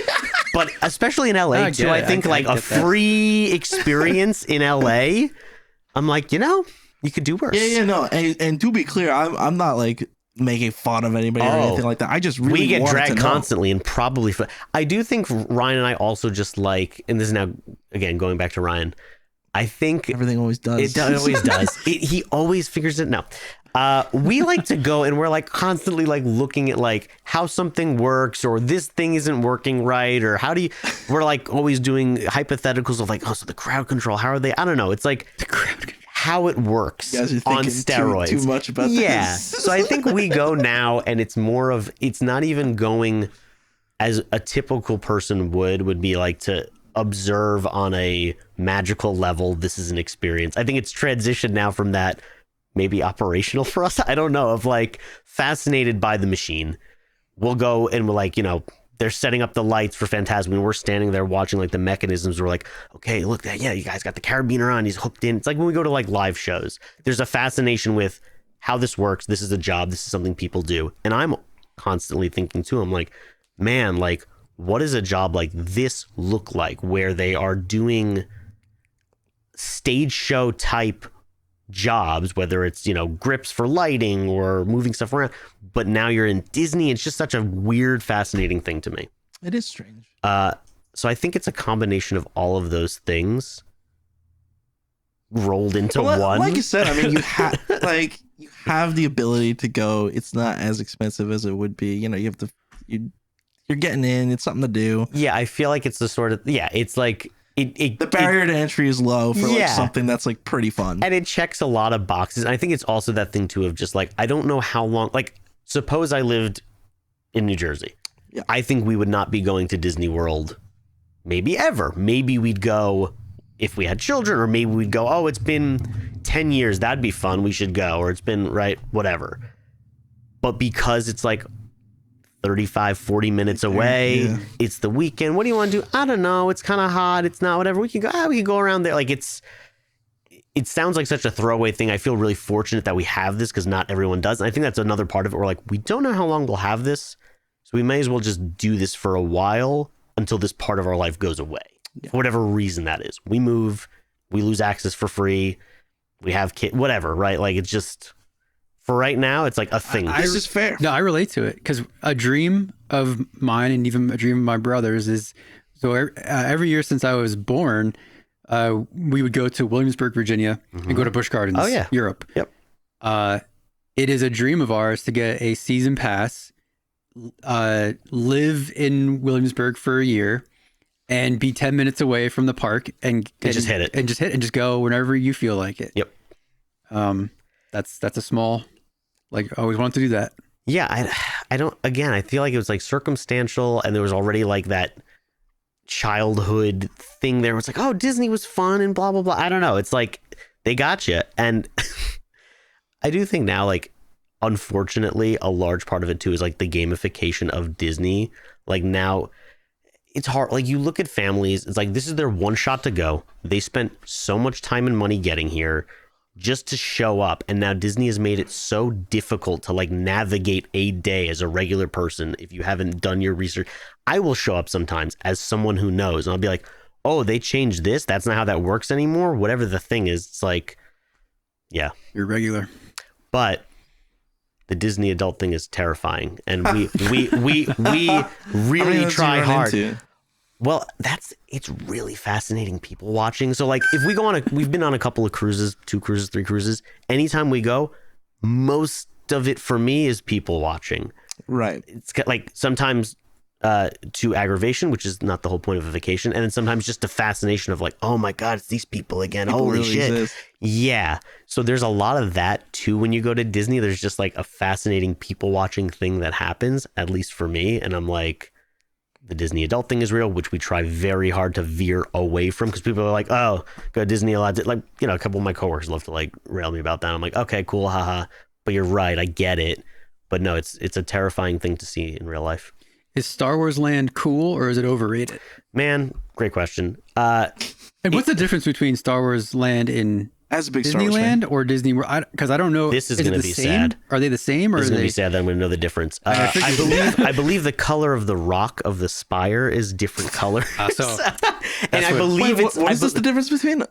But especially in LA, too, I think like a free experience in LA, I'm like, you could do worse. Yeah, no. And to be clear, I'm not like making fun of anybody or anything like that. I just really we get wanted dragged to know. constantly, and probably I do think Ryan and I also just like, and this is now again going back to Ryan, I think everything always does. It always does. He always figures it. No, we like to go and we're like constantly like looking at like how something works, or this thing isn't working right, or we're like always doing hypotheticals of like, oh, so the crowd control, how are they? I don't know. It's like the crowd control, how it works on steroids. Too much about this. This. So I think we go now, and it's more of, it's not even going as a typical person would be like to observe on a magical level. This is an experience. I think it's transitioned now from that, maybe operational for us. I don't know, of like fascinated by the machine. We'll go and we're like, they're setting up the lights for Phantasm, and we're standing there watching like the mechanisms. We're like, okay, look, yeah, you guys got the carabiner on, he's hooked in. It's like when we go to like live shows, there's a fascination with how this works. This is a job. This is something people do. And I'm constantly thinking too, I'm like, man, like what does a job like this look like, where they are doing stage show type jobs, whether it's grips for lighting or moving stuff around, but now you're in Disney. It's just such a weird, fascinating thing to me. It is strange. So I think it's a combination of all of those things rolled into one. Like you said, I mean, you have the ability to go. It's not as expensive as it would be. You have to. You're getting in. It's something to do. Yeah, I feel like it's the sort of it's like. The barrier to entry is low for like something that's like pretty fun. And it checks a lot of boxes. And I think it's also that thing too of just like, I don't know how long, like suppose I lived in New Jersey. Yeah. I think we would not be going to Disney World maybe ever. Maybe we'd go if we had children, or maybe we'd go, oh, it's been 10 years. That'd be fun. We should go. Or it's been whatever. But because it's like 35-40 minutes away, it's the weekend, what do you want to do? I don't know, it's kind of hot, it's not, whatever, we can go around there. Like it sounds like such a throwaway thing. I feel really fortunate that we have this, because not everyone does. And I think that's another part of it. We're like, we don't know how long we'll have this, so we may as well just do this for a while until this part of our life goes away, for whatever reason that is. We move, we lose access for free, we have kids, whatever, right? Like it's just, for right now, it's like a thing. This is fair. No, I relate to it, because a dream of mine, and even a dream of my brother's, is so every year since I was born, we would go to Williamsburg, Virginia, and go to Busch Gardens, Europe. Yep. It is a dream of ours to get a season pass, live in Williamsburg for a year, and be 10 minutes away from the park, and just hit it. And just go whenever you feel like it. Yep. That's a small, like, I always wanted to do that. Yeah, I feel like it was like circumstantial, and there was already like that childhood thing there. It was like, oh, Disney was fun and blah, blah, blah. I don't know. It's like, they got you. And I do think now, like, unfortunately, a large part of it too is like the gamification of Disney. Like now it's hard. Like you look at families, it's like, this is their one shot to go. They spent so much time and money getting here just to show up, and now Disney has made it so difficult to like navigate a day as a regular person if you haven't done your research. I will show up sometimes as someone who knows, and I'll be like, oh, they changed this, that's not how that works anymore, whatever the thing is. It's like, yeah, you're regular. But the Disney adult thing is terrifying, and we really try hard. Well, it's really fascinating people watching. So like if we go on we've been on a couple of cruises, 2 cruises, 3 cruises. Anytime we go, most of it for me is people watching. Right. It's got like sometimes to aggravation, which is not the whole point of a vacation. And then sometimes just a fascination of like, oh my God, it's these people again. People Holy really shit. exist. Yeah. So there's a lot of that too. When you go to Disney, there's just like a fascinating people watching thing that happens, at least for me. And I'm like, the Disney adult thing is real, which we try very hard to veer away from because people are like, oh, go to Disney a lot. Like, you know, a couple of my coworkers love to like rail me about that. I'm like, okay, cool. Haha. But you're right. I get it. But no, it's a terrifying thing to see in real life. Is Star Wars Land cool or is it overrated? Man, great question. And what's the difference between Star Wars Land in As a big Star Wars fan. Disneyland or Disney World? Because I don't know. This is it gonna the be same? sad. Are they the same or It's are gonna they? be sad that I'm gonna know the difference. I believe the color of the rock of the spire is different color. And I believe Wait, what is this the difference between?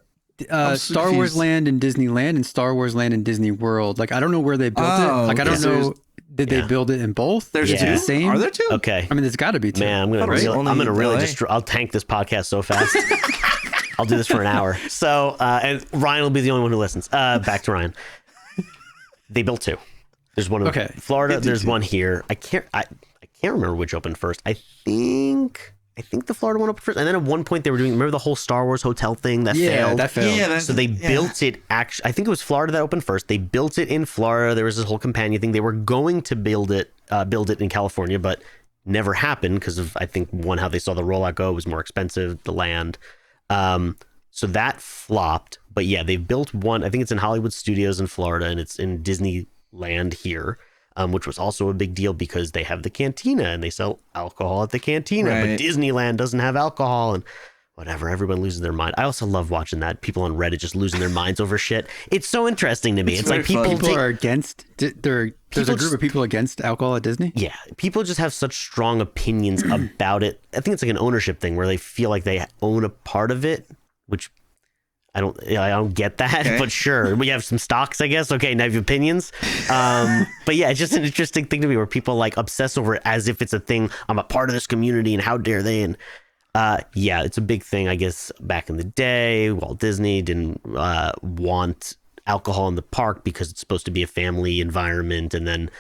I'm so Star Wars confused. Land in Disneyland and Star Wars Land in Disney World. Like I don't know where they built it. Like I don't okay. know. Did they build it in both? There's Is it two. the same? Are there two? Okay. I mean, there's got to be two. Man, I'm gonna Right? Only I'm gonna really LA. just I'll tank this podcast so fast. I'll do this for an hour. So and Ryan will be the only one who listens. Back to Ryan. They built 2. There's one in Florida. There's one here. I can't remember which opened first. I think the Florida one opened first. And then at one point they were doing, remember the whole Star Wars hotel thing that failed? That failed. Yeah, So they built it actually, I think it was Florida that opened first. They built it in Florida. There was this whole companion thing. They were going to build it in California, but never happened because of, I think, one, how they saw the rollout go. It was more expensive, the land. So that flopped. But yeah, they built one. I think it's in Hollywood Studios in Florida, and it's in Disneyland here, which was also a big deal because they have the cantina and they sell alcohol at the cantina. Right. But Disneyland doesn't have alcohol and whatever. Everyone loses their mind. I also love watching that. People on Reddit just losing their minds over shit. It's so interesting to me. It's like very fun. People are against. There's a group of people against alcohol at Disney. Yeah, people just have such strong opinions about it. I think it's like an ownership thing where they feel like they own a part of it, which I don't get that, but sure. We have some stocks, I guess. Okay, now you have opinions. But yeah, it's just an interesting thing to me where people like obsess over it as if it's a thing. I'm a part of this community and how dare they? And yeah, it's a big thing, I guess, back in the day. Walt Disney didn't want alcohol in the park because it's supposed to be a family environment, and then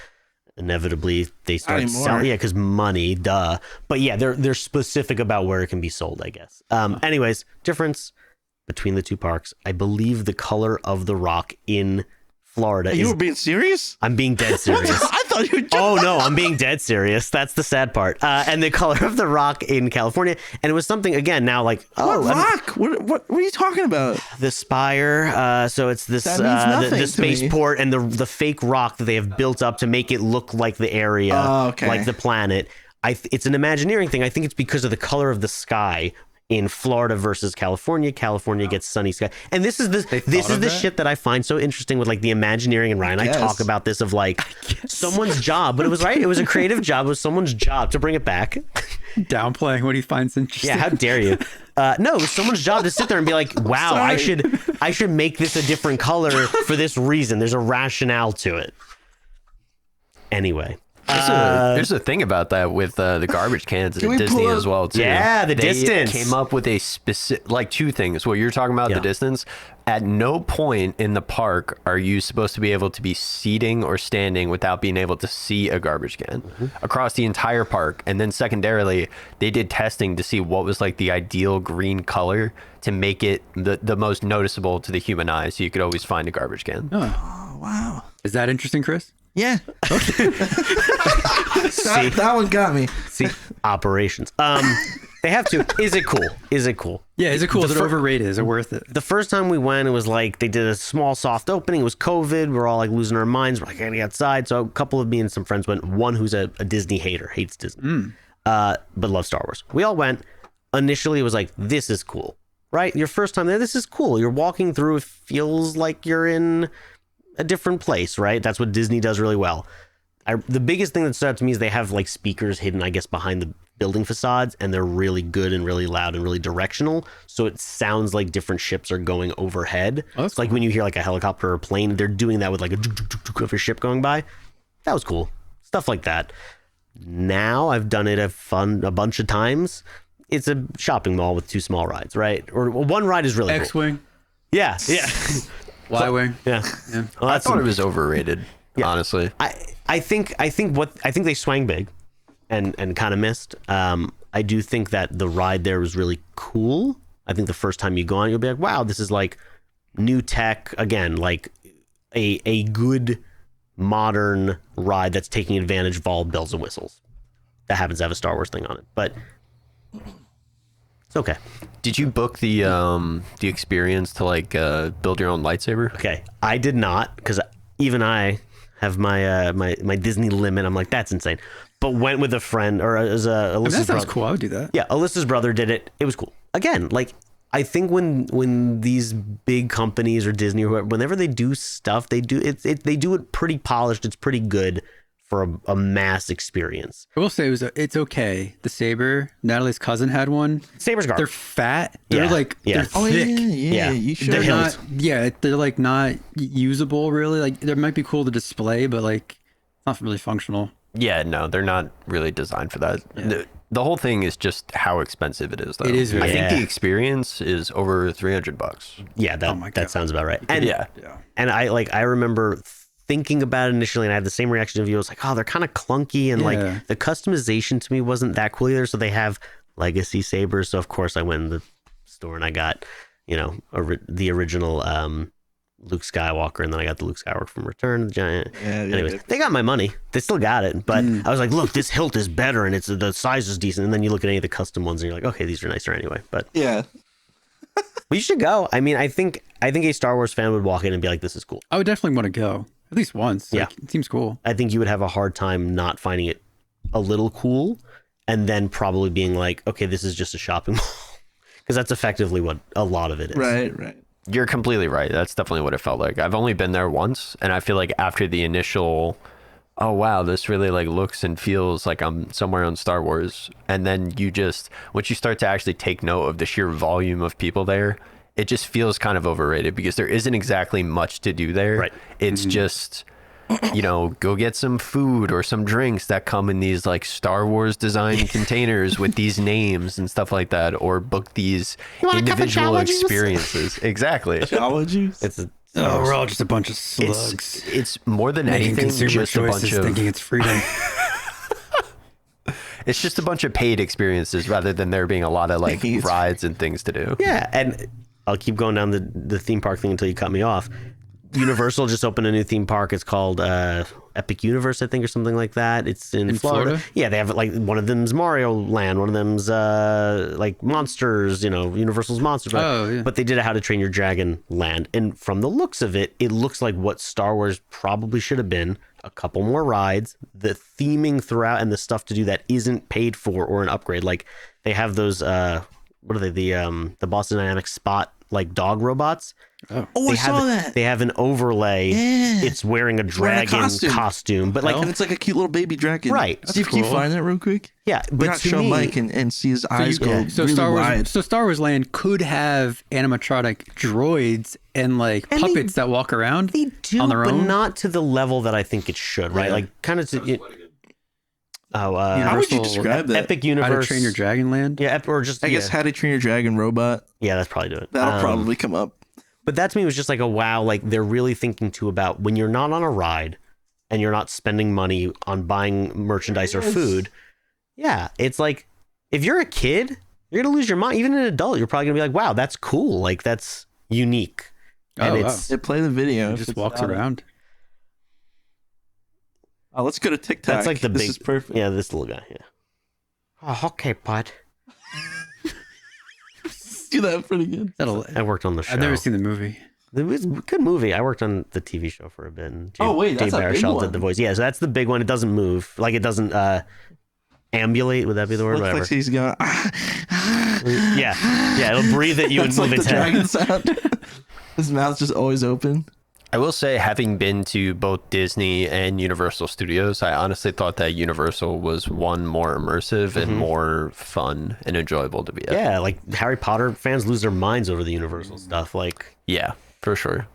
inevitably they start selling. Yeah, because money, duh. But yeah, they're specific about where it can be sold, I guess. Anyways, difference between the two parks. I believe the color of the rock in Florida You were being serious? I'm being dead serious. I thought you were joking. Oh no, I'm being dead serious. That's the sad part. And the color of the rock in California, and it was something again. Now, like, What rock? What are you talking about? the spire. So it's this That means nothing the to spaceport and the fake rock that they have built up to make it look like the area, like the planet. It's an Imagineering thing. I think it's because of the color of the sky. In Florida versus California, California gets sunny sky, and this is the shit that I find so interesting with like the Imagineering and Ryan. I talk about this of like someone's job, but it was right. It was a creative job. It was someone's job to bring it back. Downplaying what he finds interesting. Yeah, how dare you? No, it was someone's job to sit there and be like, "Wow, I should make this a different color for this reason." There's a rationale to it. Anyway. There's a thing about that with the garbage cans at Disney as well too. Yeah, the distance. Came up with a specific, like 2 things. What you're talking about, the distance. At no point in the park are you supposed to be able to be seating or standing without being able to see a garbage can across the entire park. And then secondarily, they did testing to see what was like the ideal green color to make it the most noticeable to the human eye, so you could always find a garbage can. Oh, wow. Is that interesting, Chris? Yeah. That one got me. See, operations. They have to. Is it cool? Is it cool? Yeah, is it cool? Is it overrated? Is it worth it? The first time we went, it was like they did a small soft opening. It was COVID. We're all like losing our minds. We're like, gotta get outside. So a couple of me and some friends went. One who's a Disney hater, hates Disney, but loves Star Wars. We all went. Initially, it was like, this is cool, right? Your first time there, this is cool. You're walking through. It feels like you're in a different place, right? That's what Disney does really well. The biggest thing that stood out to me is they have like speakers hidden, I guess, behind the building facades, and they're really good and really loud and really directional. So it sounds like different ships are going overhead. It's like when you hear like a helicopter or a plane, they're doing that with like of a ship going by. That was cool. Stuff like that. Now I've done it a bunch of times. it's a shopping mall with 2 small rides, right? Or one ride is really cool. X-wing, Yeah. Y-wing. Yeah. Well, I thought it was overrated, honestly. I think they swang big and kind of missed. I do think that the ride there was really cool. I think the first time you go on, you'll be like, wow, this is like new tech again, like a good modern ride that's taking advantage of all bells and whistles. That happens to have a Star Wars thing on it, but it's okay. Did you book the experience to like build your own lightsaber? Okay, I did not, because even I have my my Disney limit. I'm like, that's insane. But went with a friend, or as Alyssa's that sounds brother. cool. I would do that. Yeah, Alyssa's brother did it. It was cool. Again, like I think when these big companies or Disney or whoever, whenever they do stuff, they do they do it pretty polished. It's pretty good for a mass experience. I will say it's okay. The saber, Natalie's cousin had one. Saber's They're garbage. fat. They're Yeah, like yeah. they're Oh thick. Yeah. You should. They're hilt. not. Yeah, they're like not usable really. Like they might be cool to display, but like it's not really functional. Yeah, no, they're not really designed for that. The whole thing is just how expensive it is, though. It is I very- think Yeah. the experience is over $300. Yeah, that my that God. sounds about right. And Yeah. and I remember thinking about it initially, and I had the same reaction of you. I was like, oh, they're kind of clunky, and Yeah. like the customization to me wasn't that cool either. So they have legacy sabers. So of course I went in the store and I got, the original Luke Skywalker, and then I got the Luke Skywalker from Return of the Giant. Yeah, Anyways, they got my money. They still got it, but I was like, look, this hilt is better, and it's the size is decent. And then you look at any of the custom ones, and you're like, okay, these are nicer anyway. But Yeah. you should go. I mean, I think a Star Wars fan would walk in and be like, this is cool. I would definitely want to go at least once. Yeah. Like, it seems cool. I think you would have a hard time not finding it a little cool, and then probably being like, okay, this is just a shopping mall, because that's effectively what a lot of it is. Right. You're completely right. That's definitely what it felt like. I've only been there once, and I feel like after the initial, oh wow, this really like looks and feels like I'm somewhere on Star Wars, and then once you start to actually take note of the sheer volume of people there, it just feels kind of overrated because there isn't exactly much to do there. Right. It's just, go get some food or some drinks that come in these like Star Wars designed containers with these names and stuff like that, or book these individual experiences. Exactly. Java juice. It's a, Oh, we're all just a bunch of slugs. It's more than Making anything consumer just a bunch choices, of thinking it's freedom. it's just a bunch of paid experiences rather than there being a lot of like It's- rides and things to do. yeah, and I'll keep going down the theme park thing until you cut me off. Universal just opened a new theme park. It's called Epic Universe, I think, or something like that. It's in Florida. Yeah, they have like one of them's Mario Land, one of them's like Monsters, Universal's Monsters. Oh, yeah. But they did a How to Train Your Dragon Land, and from the looks of it, it looks like what Star Wars probably should have been. A couple more rides, the theming throughout, and the stuff to do that isn't paid for or an upgrade. Like they have those what are they, the Boston Dynamics Spot like dog robots. Oh, They I have saw that. They have an overlay. Yeah. It's wearing a dragon costume, but like, And it's like a cute little baby dragon. Right. Steve, can you find that real quick? yeah, We but got to to show me, Mike and see his eyes go So really Star Wars, wide. Star Wars Land could have animatronic droids and like And puppets that walk around they do, on their but own. not to the level that I think it should. Right, Yeah. like kind of to. How would you Universal describe that? Epic How Universe. to Train Your Dragon Land. Yeah, or just I guess How to Train Your Dragon robot. yeah, that's probably do it. That'll probably come up. But that to me was just like a wow. Like they're really thinking too about when you're not on a ride and you're not spending money on buying merchandise or food. Yeah, it's like if you're a kid, you're gonna lose your mind. Even an adult, you're probably gonna be like, wow, that's cool. Like that's unique. And Oh, wow. it's They play the video. It if just it's walks not- around. Oh, let's go to TikTok. that's like the this big. is perfect. Yeah, this little guy. Yeah. Oh, okay, bud. Do that pretty good. I worked on the show. I've never seen the movie. It was a good movie. I worked on the TV show for a bit. And Oh, wait, that's a big Baruchel one. did the voice. Yeah, so that's the big one. It doesn't move. Like it doesn't ambulate. Would that be the word? Looks Whatever. like he's going. Yeah, it'll breathe at you and That's move like its the head. dragon sound. His mouth's just always open. I will say, having been to both Disney and Universal Studios, I honestly thought that Universal was more immersive and more fun and enjoyable to be at. Yeah, like Harry Potter fans lose their minds over the Universal stuff. Like, Yeah, for sure.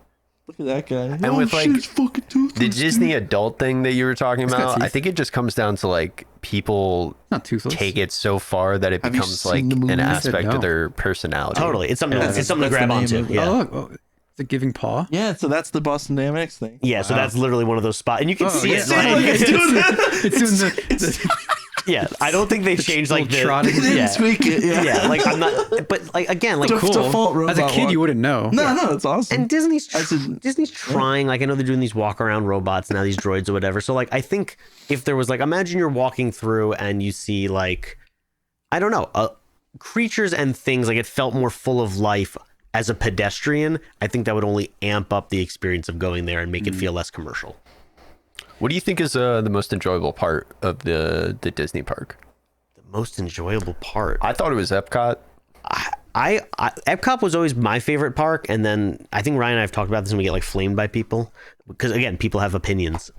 Look at that guy. And with like it's fucking toothless, the Disney adult thing that you were talking got about, I teeth. think it just comes down to like people Not toothless. take it so far that it Have you becomes like seen the movie? an I said aspect no. of their personality. Totally. It's something, Yeah, it's something to that's grab the onto. name of it. Yeah. Oh, look. Oh, it's a giving paw. Yeah, so that's the Boston Dynamics thing. Yeah, so that's literally one of those spots. And you can see yeah. it. See, Like, it's doing that. It's doing the yeah, I don't think they changed like the. trotting. They didn't Yeah. tweak it. Yeah, Yeah, like I'm not. But like again, like It's a default robot As a kid, walk. you wouldn't know. No, it's awesome. And Disney's said- Disney's trying. Like I know they're doing these walk around robots now, these droids or whatever. So like I think if there was like, imagine you're walking through and you see like, I don't know, creatures and things, like it felt more full of life as a pedestrian. I think that would only amp up the experience of going there and make it feel less commercial. What do you think is the most enjoyable part of the Disney park? The most enjoyable part. I thought it was Epcot. I Epcot was always my favorite park, and then I think Ryan and I have talked about this, and we get like flamed by people because again, people have opinions.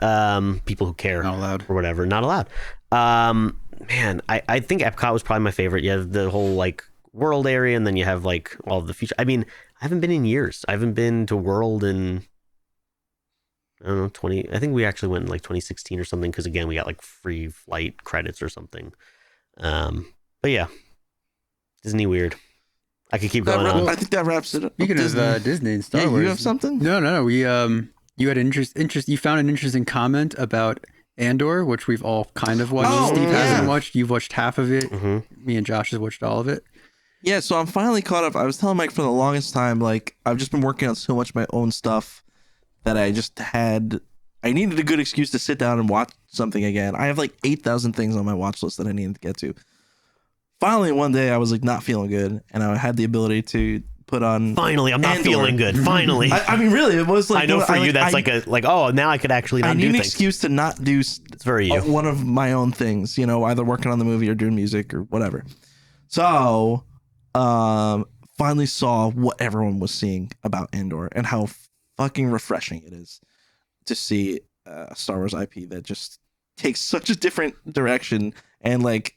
People who care, Not allowed. or whatever, not allowed. Man, I think Epcot was probably my favorite. You have the whole like world area, and then you have like all of the features. I mean, I haven't been in years. I haven't been to World in I don't know 20. I think we actually went in like 2016 or something because again, we got like free flight credits or something. But yeah, Disney weird. I could keep going on. I think that wraps it up. Speaking of Disney and Star yeah, Wars, you have something? No. We you had interest. You found an interesting comment about Andor, which we've all kind of watched. Oh, Steve yeah. hasn't watched. You've watched half of it. Mm-hmm. Me and Josh have watched all of it. Yeah, so I'm finally caught up. I was telling Mike for the longest time, like I've just been working on so much of my own stuff that I needed a good excuse to sit down and watch something again. I have like 8,000 things on my watch list that I needed to get to. Finally, one day I was like not feeling good, and I had the ability to put on. Finally, I'm not Andor. feeling good. Finally. I mean, really, it was like. I know for you that's I, like oh, now I could actually I not need do an things. excuse to not do It's very you. one of my own things, either working on the movie or doing music or whatever. So, finally saw what everyone was seeing about Andor and how fucking refreshing it is to see a Star Wars IP that just takes such a different direction and like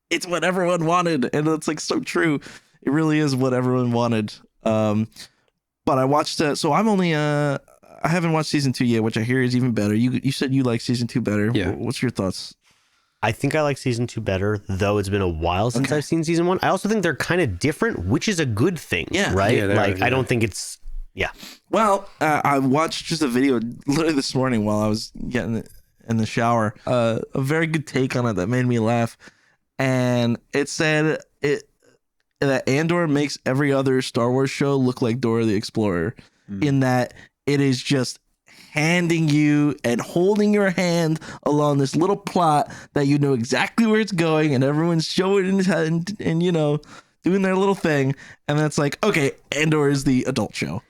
it's what everyone wanted, and it's like so true. It really is what everyone wanted. But I watched so I'm only I haven't watched season 2 yet, which I hear is even better. You said you like season 2 better. Yeah. What's your thoughts? I think I like season 2 better, though it's been a while since I've seen season 1. I also think they're kind of different, which is a good thing. Yeah. Right? Yeah, they like are, I don't think it's Well, I watched just a video literally this morning while I was getting in the shower. A very good take on it that made me laugh, and it said that Andor makes every other Star Wars show look like Dora the Explorer, in that it is just handing you and holding your hand along this little plot that you know exactly where it's going, and everyone's showing and doing their little thing, and then it's like, okay, Andor is the adult show.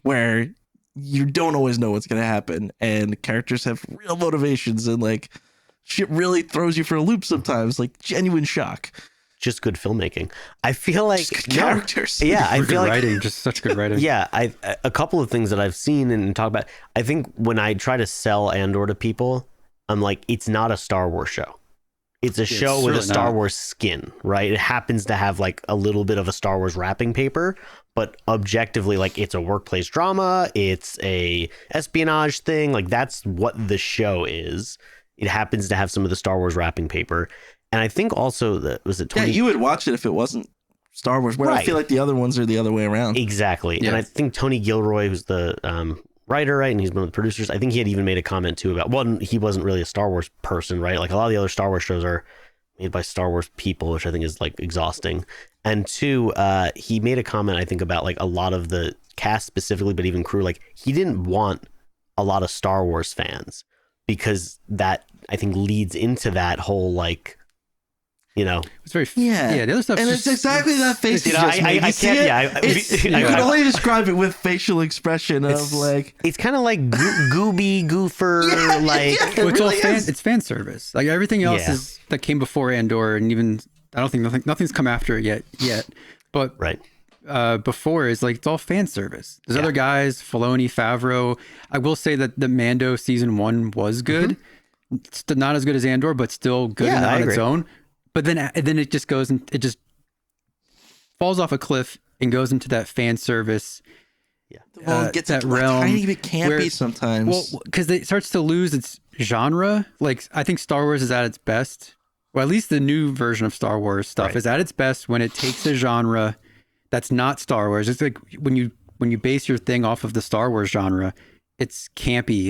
Where you don't always know what's going to happen, and characters have real motivations, and like shit really throws you for a loop sometimes, like genuine shock. just good filmmaking. I feel like Just good characters. Yeah, I Good feel like writing, just such good writing. yeah, a couple of things that I've seen and talk about. I think when I try to sell Andor to people, I'm like, it's not a Star Wars show. It's a show with a certainly Star not. Wars skin, right? It happens to have like a little bit of a Star Wars wrapping paper, but objectively, like it's a workplace drama, it's a espionage thing. Like that's what the show is. It happens to have some of the Star Wars wrapping paper, and I think also that was it. 20, Yeah, you would watch it if it wasn't Star Wars. Where I Right. feel like the other ones are the other way around. Exactly. Yeah. And I think Tony Gilroy, who's the writer, right, and he's one of the producers, I think he had even made a comment too about, one, he wasn't really a Star Wars person, right? Like a lot of the other Star Wars shows are made by Star Wars people, which I think is like exhausting. And two, he made a comment, I think, about like a lot of the cast specifically, but even crew, like he didn't want a lot of Star Wars fans because that, I think, leads into that whole like, you know, It's very Yeah. The other stuff, And it's exactly that face you You know, just made. You I see can't, it? yeah. It's, you can only describe it with facial expression of like. It's kind of like gooby, goofer, like. Yeah. Well, it's really all fan. is. It's fan service. Like everything else Yeah. is that came before Andor, and even I don't think nothing's come after it yet. But Right. before is like it's all fan service. There's other guys, Filoni, Favreau. I will say that the Mando season 1 was good. It's not as good as Andor, but still good Yeah, I on its agree. own. But then it just goes and it just falls off a cliff and goes into that fan service. Well, it gets that a realm tiny bit campy where- sometimes. Well, because it starts to lose its genre. Like, I think Star Wars is at its best. Well, at least the new version of Star Wars stuff is at its best when it takes a genre that's not Star Wars. It's like when you base your thing off of the Star Wars genre, it's campy,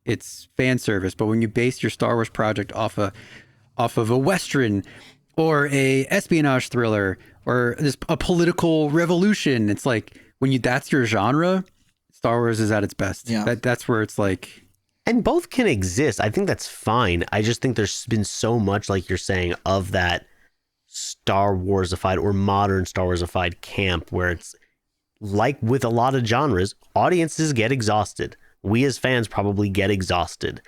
it's fan service. But when you base your Star Wars project off of a Western or a espionage thriller or a political revolution, it's like that's your genre, Star Wars is at its best. Yeah. That's where it's like. And both can exist. I think that's fine. I just think there's been so much, like you're saying, of that Star Warsified or modern Star Warsified camp where it's like with a lot of genres, audiences get exhausted. We as fans probably get exhausted.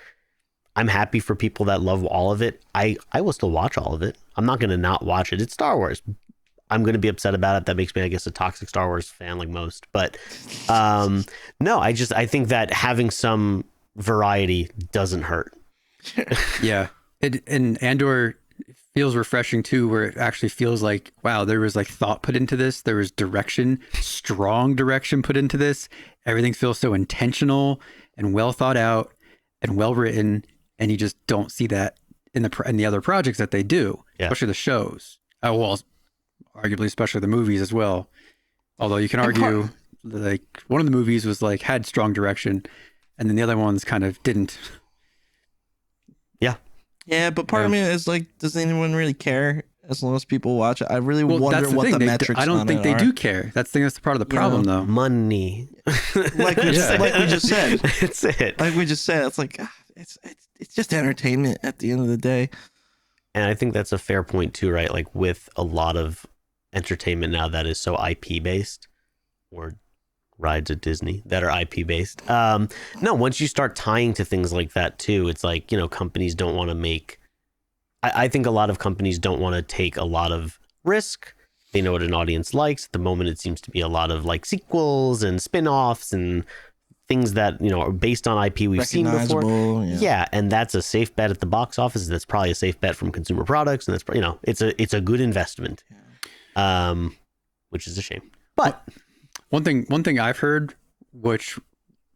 I'm happy for people that love all of it. I will still watch all of it. I'm not going to not watch it. It's Star Wars. I'm going to be upset about it. That makes me, I guess, a toxic Star Wars fan like most. But no, I think that having some variety doesn't hurt. Yeah. And Andor feels refreshing too, where it actually feels like, wow, there was like thought put into this. There was direction, strong direction put into this. Everything feels so intentional and well thought out and well written. And you just don't see that in the other projects that they do, especially the shows. Well, arguably, especially the movies as well. Although you can argue like one of the movies was like had strong direction and then the other ones kind of didn't. Yeah, but part of me is like, does anyone really care as long as people watch it? I really wonder that's what the metrics I don't think they do care. That's part of the problem, though. Money. Like we just said. That's it. Like we just said, it's like, it's just entertainment at the end of the day. And I think that's a fair point too, right? Like with a lot of entertainment now that is so IP based, or rides at Disney that are IP based. No, once you start tying to things like that too, it's like, companies don't want to make, I think a lot of companies don't want to take a lot of risk. They know what an audience likes. At the moment, it seems to be a lot of like sequels and spin-offs and things that, are based on IP we've seen before. Yeah. And that's a safe bet at the box office. That's probably a safe bet from consumer products. And that's, it's a good investment, which is a shame. But One thing I've heard, which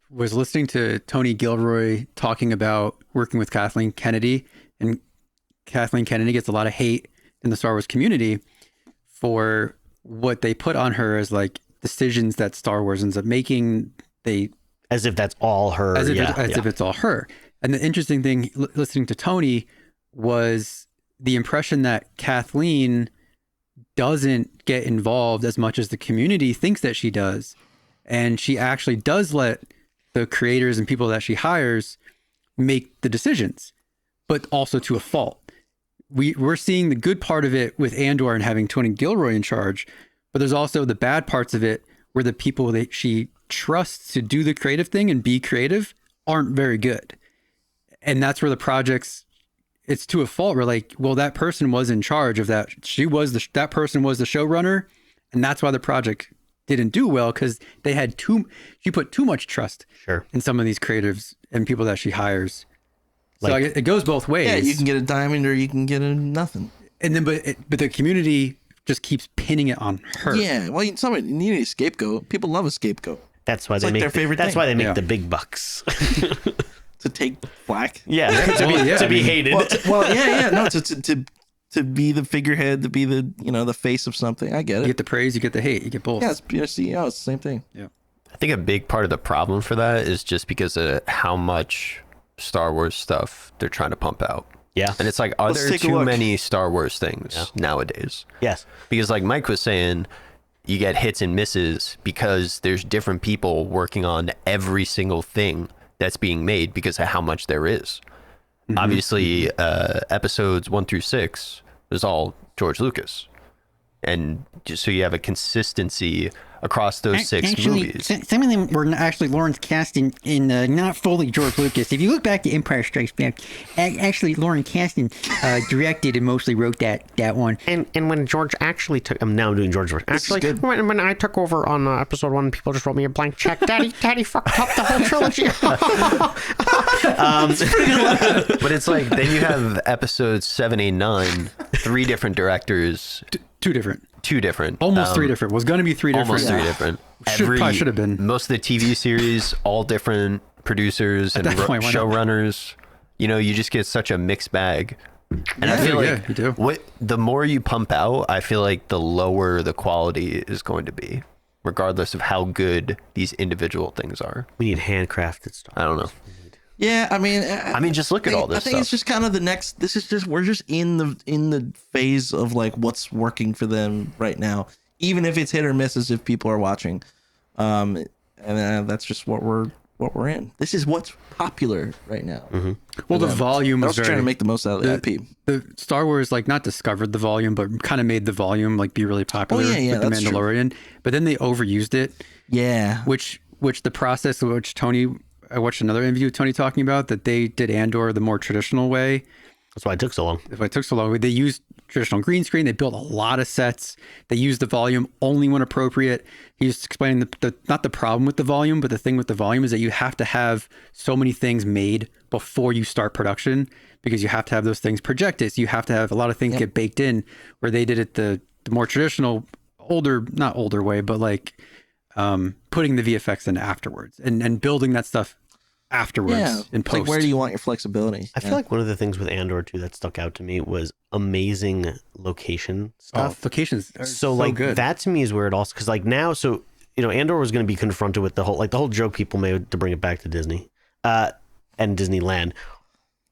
was listening to Tony Gilroy talking about working with Kathleen Kennedy, and Kathleen Kennedy gets a lot of hate in the Star Wars community for what they put on her as like decisions that Star Wars ends up making. As if that's all her. As if it's all her. And the interesting thing, listening to Tony, was the impression that Kathleen doesn't get involved as much as the community thinks that she does. And she actually does let the creators and people that she hires make the decisions, but also to a fault. We're seeing the good part of it with Andor and having Tony Gilroy in charge, but there's also the bad parts of it where the people that she trusts to do the creative thing and be creative aren't very good. And that's where the projects, it's to a fault. We're like, well, that person was in charge of that. That person was the showrunner. And that's why the project didn't do well, because she put too much trust in some of these creatives and people that she hires. So it goes both ways. Yeah, you can get a diamond or you can get a nothing. And then, but the community just keeps pinning it on her. Yeah, well, you need a scapegoat. People love a scapegoat. That's why they make their favorite. That's why they make the big bucks. To take flack. Yeah, to be hated. No, to be the figurehead, to be the face of something. I get it. You get the praise, you get the hate, you get both. Yeah, you're a CEO. It's the same thing. Yeah. I think a big part of the problem for that is just because of how much Star Wars stuff they're trying to pump out. Yeah. And it's like, are there too many Star Wars things nowadays? Yes. Because like Mike was saying, you get hits and misses because there's different people working on every single thing that's being made because of how much there is. Mm-hmm. Obviously, episodes 1 through 6 is all George Lucas. And just so you have a consistency across those six movies. Some of them were actually Lawrence Kasdan in not fully George Lucas. If you look back to Empire Strikes Back, actually Lawrence Kasdan directed and mostly wrote that one. And when George actually took, I'm now doing George. Actually, when I took over on episode 1, people just wrote me a blank check. Daddy fucked up the whole trilogy. But it's like, then you have episodes 7, 8, 9, 3 different directors. Two different. 2 different. Almost 3 different. Was going to be 3 different. Almost 3 different. Probably should have been. Most of the TV series, all different producers and that point, why not? showrunners. You know, you just get such a mixed bag. And I feel like you do. The more you pump out, I feel like the lower the quality is going to be, regardless of how good these individual things are. We need handcrafted stuff. I don't know. Yeah, I mean, just look at all this I think stuff. it's just kind of the next. This is just we're just in the phase of like what's working for them right now, even if it's hit or miss as if people are watching, and that's just what we're in. This is what's popular right now. Mm-hmm. Well, the volume I was was trying to make the most out of the IP. The Star Wars like not discovered the volume, but kind of made the volume like be really popular Oh, yeah, with the that's true. Mandalorian. But then they overused it. Yeah, Which the process which I watched another interview with Tony talking about that they did Andor the more traditional way. That's why it took so long. If it took so long, they used traditional green screen. They built a lot of sets. They used the volume only when appropriate. He's explaining the not the problem with the volume, but the thing with the volume is that you have to have so many things made before you start production because you have to have those things projected. So you have to have a lot of things get baked in. Where they did it the more traditional, not older way, but like putting the VFX in afterwards and building that stuff afterwards in it's post. like where do you want your flexibility? I feel like one of the things with Andor too that stuck out to me was amazing location stuff. Locations are So like good. that to me is where it also because like now Andor was going to be confronted with the whole joke people made to bring it back to Disney and Disneyland.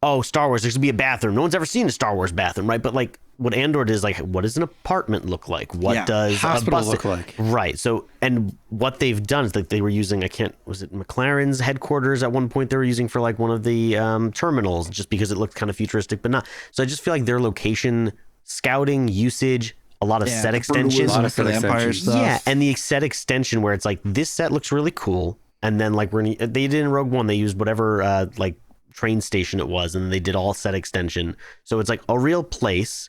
Oh, Star Wars, there's gonna be a bathroom. No one's ever seen a Star Wars bathroom, right? But like what Andor is like, what does an apartment look like? What does hospital a bus look like? Right. So and what they've done is like they were using was it McLaren's headquarters at one point they were using for like one of the terminals just because it looked kind of futuristic, but not. So I just feel like their location scouting usage. A lot of set extensions. A lot of set Empire stuff. Yeah, and the set extension where it's like this set looks really cool, and then like they did in Rogue One, they used whatever like train station it was, and they did all set extension. So it's like a real place,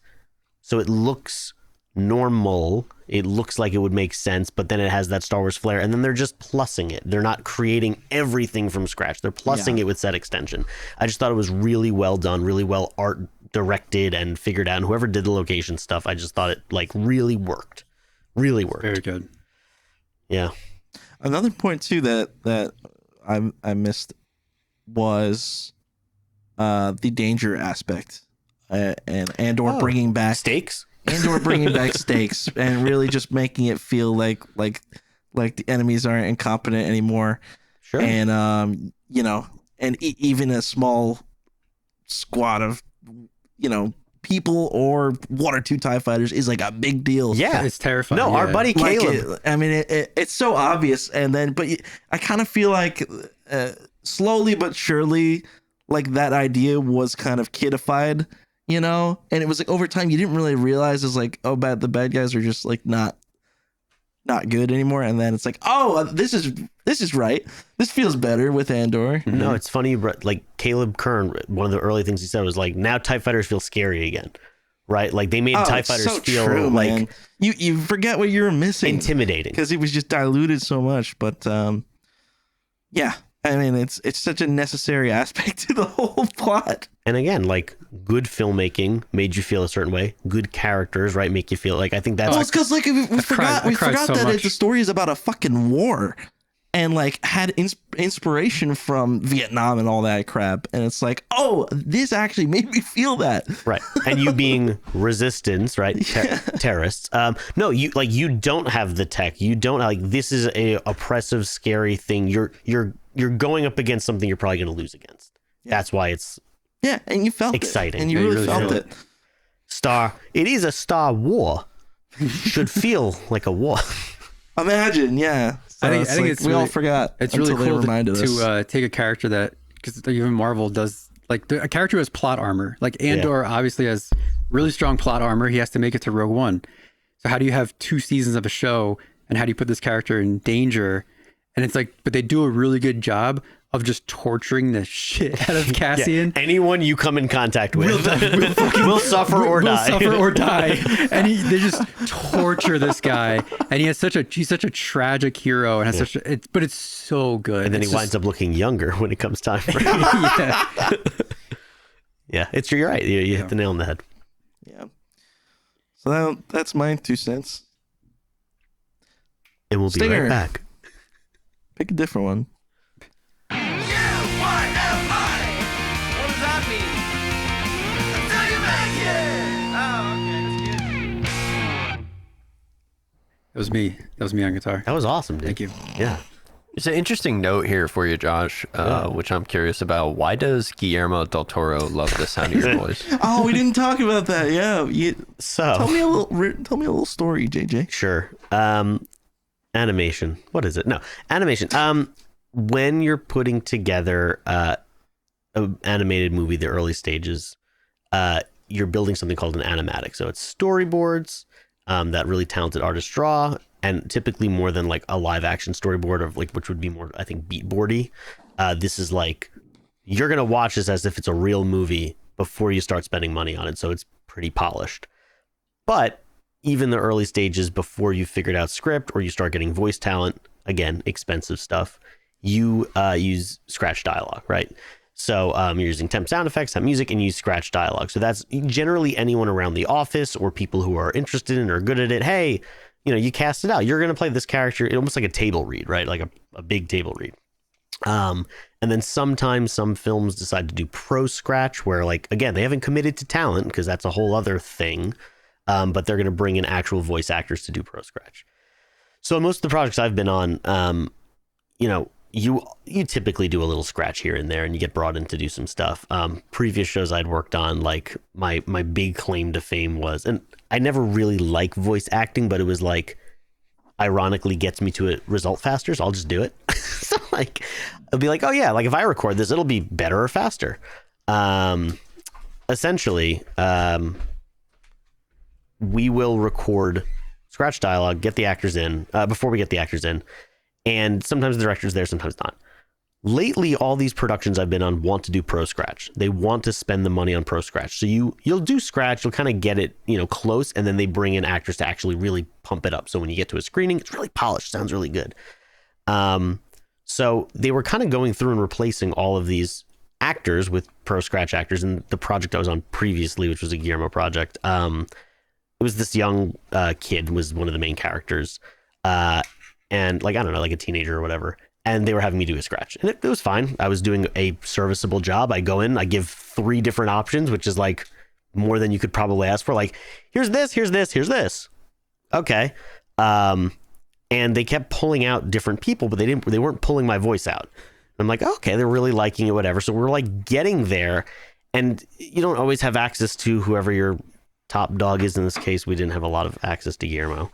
so it looks normal. It looks like it would make sense, but then it has that Star Wars flair, and then they're just plussing it. They're not creating everything from scratch. They're plussing it with set extension. I just thought it was really well done, really well art directed and figured out. And whoever did the location stuff, I just thought it like really worked. Really worked. Very good. Yeah. Another point too that I missed was the danger aspect and Andor bringing back Stakes. Andor bringing back stakes and really just making it feel like the enemies aren't incompetent anymore. Sure. And and even a small squad of people or 1 or 2 TIE fighters is like a big deal. Yeah. It's terrifying. No, our buddy Like Caleb. it's so obvious, and then I kind of feel like slowly but surely, like that idea was kind of kidified, and it was like over time you didn't really realize it's like the bad guys are just like not good anymore, and then it's like this is right. This feels better with Andor. No, it's funny, but like Caleb Kern, one of the early things he said was like, now TIE fighters feel scary again, right? Like they made TIE it's fighters so feel true, like man. You forget what you were missing, intimidating. because it was just diluted so much. But yeah, I mean it's such a necessary aspect to the whole plot. And again, like good filmmaking made you feel a certain way. Good characters, right, make you feel like. I think that's. Well, it's because like we forgot so that much. the story is about a fucking war, and like had inspiration from Vietnam and all that crap, and it's like, this actually made me feel that. Right, and you being resistance, right? Terrorists. No, you don't have the tech. You don't like. This is a oppressive, scary thing. You're going up against something you're probably going to lose against. That's why it's. Yeah, and you felt exciting. it, and you really felt feel it. It is a Star War. Should feel like a war. Imagine, yeah. So I think like it's we all really- forgot. It's really until they cool reminded us. to take a character that, because even Marvel does, like a character who has plot armor. Like Andor obviously has really strong plot armor. He has to make it to Rogue One. So how do you have 2 seasons of a show, and how do you put this character in danger? And it's like, but they do a really good job of just torturing the shit out of Cassian. Anyone you come in contact with will suffer or die. Will suffer or die. And they just torture this guy. And he's such a tragic hero, and has but it's so good. And then he It's winds up looking younger when it comes time for him. yeah. Yeah, you're right. You hit the nail on the head. Yeah. So that's my 2 cents. And we'll be Stinger. right back. Pick a different one. Yeah, why am I? What does that mean? Until you make it. Oh, okay, that's good. That was me. That was me on guitar. That was awesome, dude. Thank you. Yeah. There's an interesting note here for you, Josh, which I'm curious about. Why does Guillermo del Toro love the sound of your voice? Oh, we didn't talk about that. Yeah. So Tell me a little story, JJ. sure. Animation. What is it? No, animation. When you're putting together a animated movie, the early stages, you're building something called an animatic. So it's storyboards that really talented artists draw, and typically more than like a live action storyboard of like, which would be more, I think, beat boardy. This is like, you're going to watch this as if it's a real movie before you start spending money on it. So it's pretty polished. But even the early stages before you figured out script or you start getting voice talent, again, expensive stuff, you use scratch dialogue, right? So you're using temp sound effects, temp music, and you use scratch dialogue. So that's generally anyone around the office or people who are interested in or good at it. Hey, you cast it out. You're going to play this character, almost like a table read, right? Like a big table read. And then sometimes some films decide to do pro scratch where, like, again, they haven't committed to talent because that's a whole other thing. But they're going to bring in actual voice actors to do pro scratch. So most of the projects I've been on, you typically do a little scratch here and there and you get brought in to do some stuff. Previous shows I'd worked on, like my big claim to fame was, and I never really like voice acting, but it was like, ironically gets me to a result faster. So I'll just do it. So like, it'll be like, oh yeah, like if I record this, it'll be better or faster. Essentially, we will record scratch dialogue, get the actors in before we get the actors in. And sometimes the director's there, sometimes not. Lately, all these productions I've been on want to do pro scratch. They want to spend the money on pro scratch. So you'll do scratch, you'll kind of get it, close, and then they bring in actors to actually really pump it up. So when you get to a screening, it's really polished, sounds really good. So they were kind of going through and replacing all of these actors with pro scratch actors. And the project I was on previously, which was a Guillermo project, it was this young kid was one of the main characters. And like, I don't know, like a teenager or whatever. And they were having me do a scratch. And it was fine. I was doing a serviceable job. I go in, I give 3 different options, which is like more than you could probably ask for. Like, here's this, here's this, here's this. Okay. And they kept pulling out different people, but they weren't pulling my voice out. I'm like, okay, they're really liking it, whatever. So we're like getting there. And you don't always have access to whoever your top dog is. In this case, we didn't have a lot of access to Guillermo.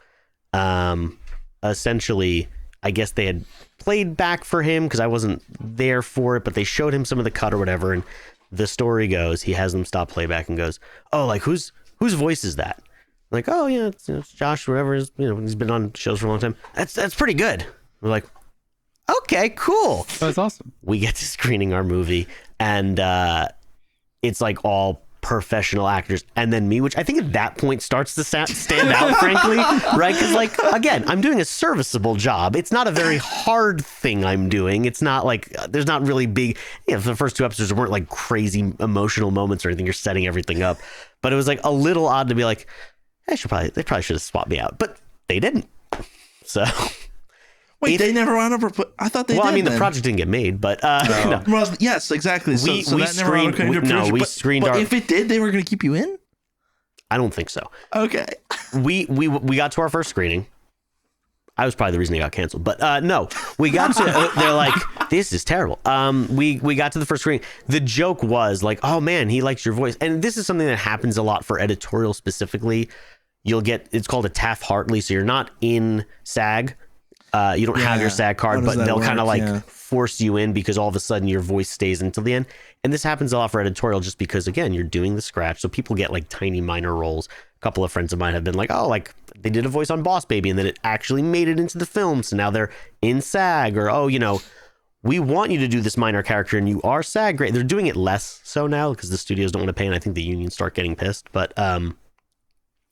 Essentially, I guess they had played back for him because I wasn't there for it, but they showed him some of the cut or whatever. And the story goes, he has them stop playback and goes, oh, like whose voice is that? I'm like, oh yeah, it's Josh, whatever. He's been on shows for a long time. That's pretty good. We're like, okay, cool. That's awesome. We get to screening our movie, and it's like all professional actors, and then me, which I think at that point starts to stand out, frankly, right? Because like, again, I'm doing a serviceable job. It's not a very hard thing I'm doing. It's not like there's not really big, the first 2 episodes weren't like crazy emotional moments or anything. You're setting everything up, but it was like a little odd to be like, they probably should have swapped me out, but they didn't. So wait, they never wound up. I thought they did. Well, I mean, then. the project didn't get made, but no. Well, yes, exactly. So, We so that never wound screened- up coming to no, fruition. we But- screened but our- if it did, they were going to keep you in. I don't think so. Okay. We got to our first screening. I was probably the reason they got canceled, but no, we got to. They're like, this is terrible. We got to the first screening. The joke was like, oh man, he likes your voice, and this is something that happens a lot for editorial specifically. You'll get, it's called a Taft-Hartley, so you're not in SAG. You don't have your SAG card, How does but that they'll kind of work? like Yeah. force you in because all of a sudden your voice stays until the end. And this happens a lot for editorial just because, again, you're doing the scratch. So people get like tiny minor roles. A couple of friends of mine have been like, oh, like they did a voice on Boss Baby and then it actually made it into the film. So now they're in SAG, or, oh, we want you to do this minor character and you are SAG. Great. They're doing it less so now because the studios don't want to pay. And I think the unions start getting pissed. But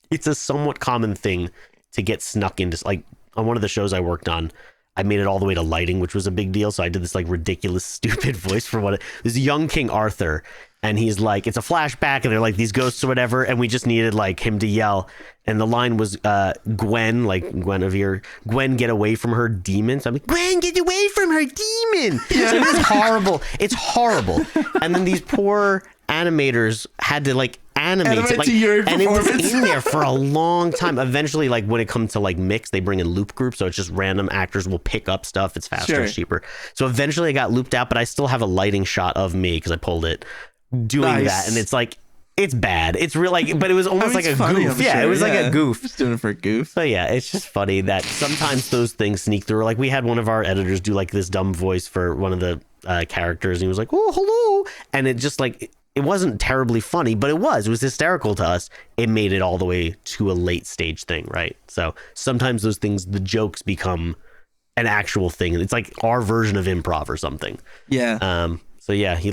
it's a somewhat common thing to get snuck into. Like on one of the shows I worked on, I made it all the way to lighting, which was a big deal. So I did this like ridiculous, stupid voice for this young King Arthur. and he's like, it's a flashback, and they're like these ghosts or whatever, and we just needed like him to yell, and the line was Gwen, like Guinevere, Gwen, get away from her demon. So I'm like, Gwen, get away from her demon. So it was horrible. It's horrible. And then these poor animators had to like animate it, like, and it was in there for a long time. Eventually, like when it comes to like mix, they bring in loop groups, so it's just random actors will pick up stuff. It's faster, it's cheaper. So eventually, I got looped out, but I still have a lighting shot of me because I pulled it doing that, and it's like it's bad. It's real, like, but it was almost like a funny, goof. I'm Yeah, sure, it was like a goof. Just doing it for a goof. So yeah, it's just funny that sometimes those things sneak through. Like we had one of our editors do like this dumb voice for one of the characters, and he was like, "Oh, hello," and it just like it wasn't terribly funny, but it was hysterical to us. It made it all the way to a late stage thing, right? So sometimes those things, the jokes become an actual thing, and it's like our version of improv or something. Yeah. So yeah, he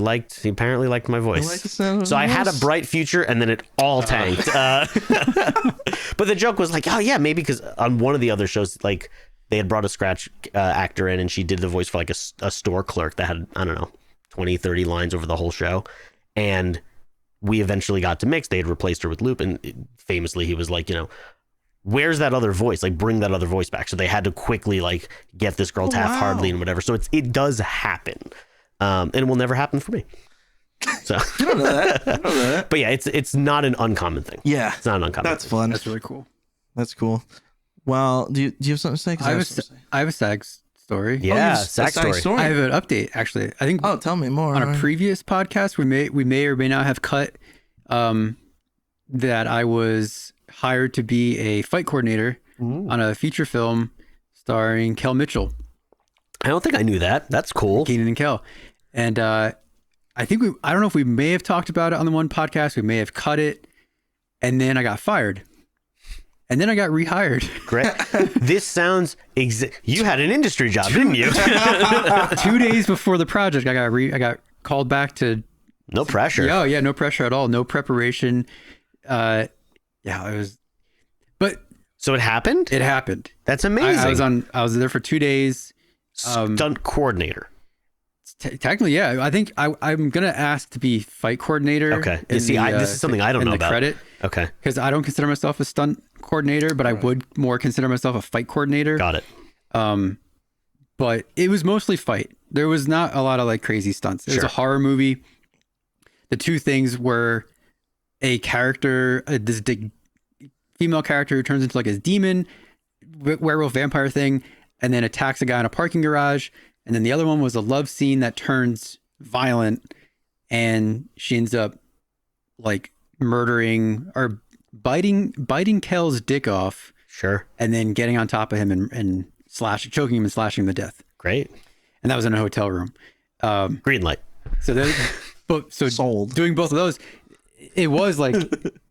apparently liked my voice. liked the sound of So my I had a voice. bright future, and then it all tanked. But the joke was like, oh yeah, maybe because on one of the other shows, like they had brought a scratch actor in, and she did the voice for like a store clerk that had, I don't know, 20, 30 lines over the whole show. And we eventually got to mix. They had replaced her with Loop, and famously he was like, you know, where's that other voice? Like, bring that other voice back. So they had to quickly like get this girl to have hardly and whatever. So it does happen. And it will never happen for me. So I don't know that. but yeah, it's not an uncommon thing. Yeah. It's not an uncommon That's thing. fun. That's really cool. That's cool. Well, do you have something to say? 'Cause I have a SAG story. Yeah, a SAG SAG story. I have an update actually. I think Oh, tell me more. on a previous podcast we may or may not have cut that I was hired to be a fight coordinator on a feature film starring Kel Mitchell, I don't think I knew that. That's cool. Keenan and Kel. And I don't know if we may have talked about it on the one podcast. We may have cut it. And then I got fired. And then I got rehired. Great. This sounds you had an industry job, didn't you? 2 days before the project, I got called back to. No pressure. Yeah, no pressure at all. No preparation. It was. But So it happened? it happened. That's amazing. I was there for 2 days. Stunt coordinator. Technically, yeah. I think I'm gonna ask to be fight coordinator. Okay. in See, this is something I don't in know the about. Credit, Okay. because I don't consider myself a stunt coordinator, but I would more consider myself a fight coordinator. Got it. But it was mostly fight. There was not a lot of like crazy stunts. It was a horror movie. The two things were a character, this female character who turns into like a demon, werewolf vampire thing, and then attacks a guy in a parking garage. And then the other one was a love scene that turns violent, and she ends up like murdering or biting Kel's dick off, Sure. and then getting on top of him and choking him and slashing him to death. Great. And that was in a hotel room. Green light. So Sold. doing both of those, it was like,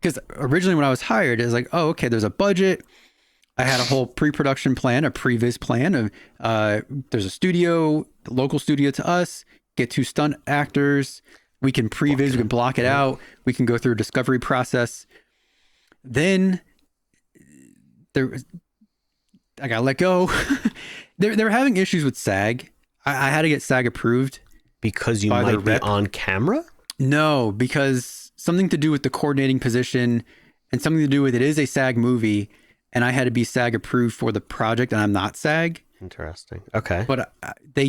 because originally when I was hired, it was like, oh, okay, there's a budget. I had a whole pre-production plan, a previs plan of there's a studio, local studio to us, get 2 stunt actors. We can previs, we can block it out. We can go through a discovery process. Then I got let go. They were having issues with SAG. I had to get SAG approved. Because you By the might be rep. on camera? No, because something to do with the coordinating position and something to do with it is a SAG movie, and I had to be SAG approved for the project, and I'm not SAG. Interesting. Okay. But they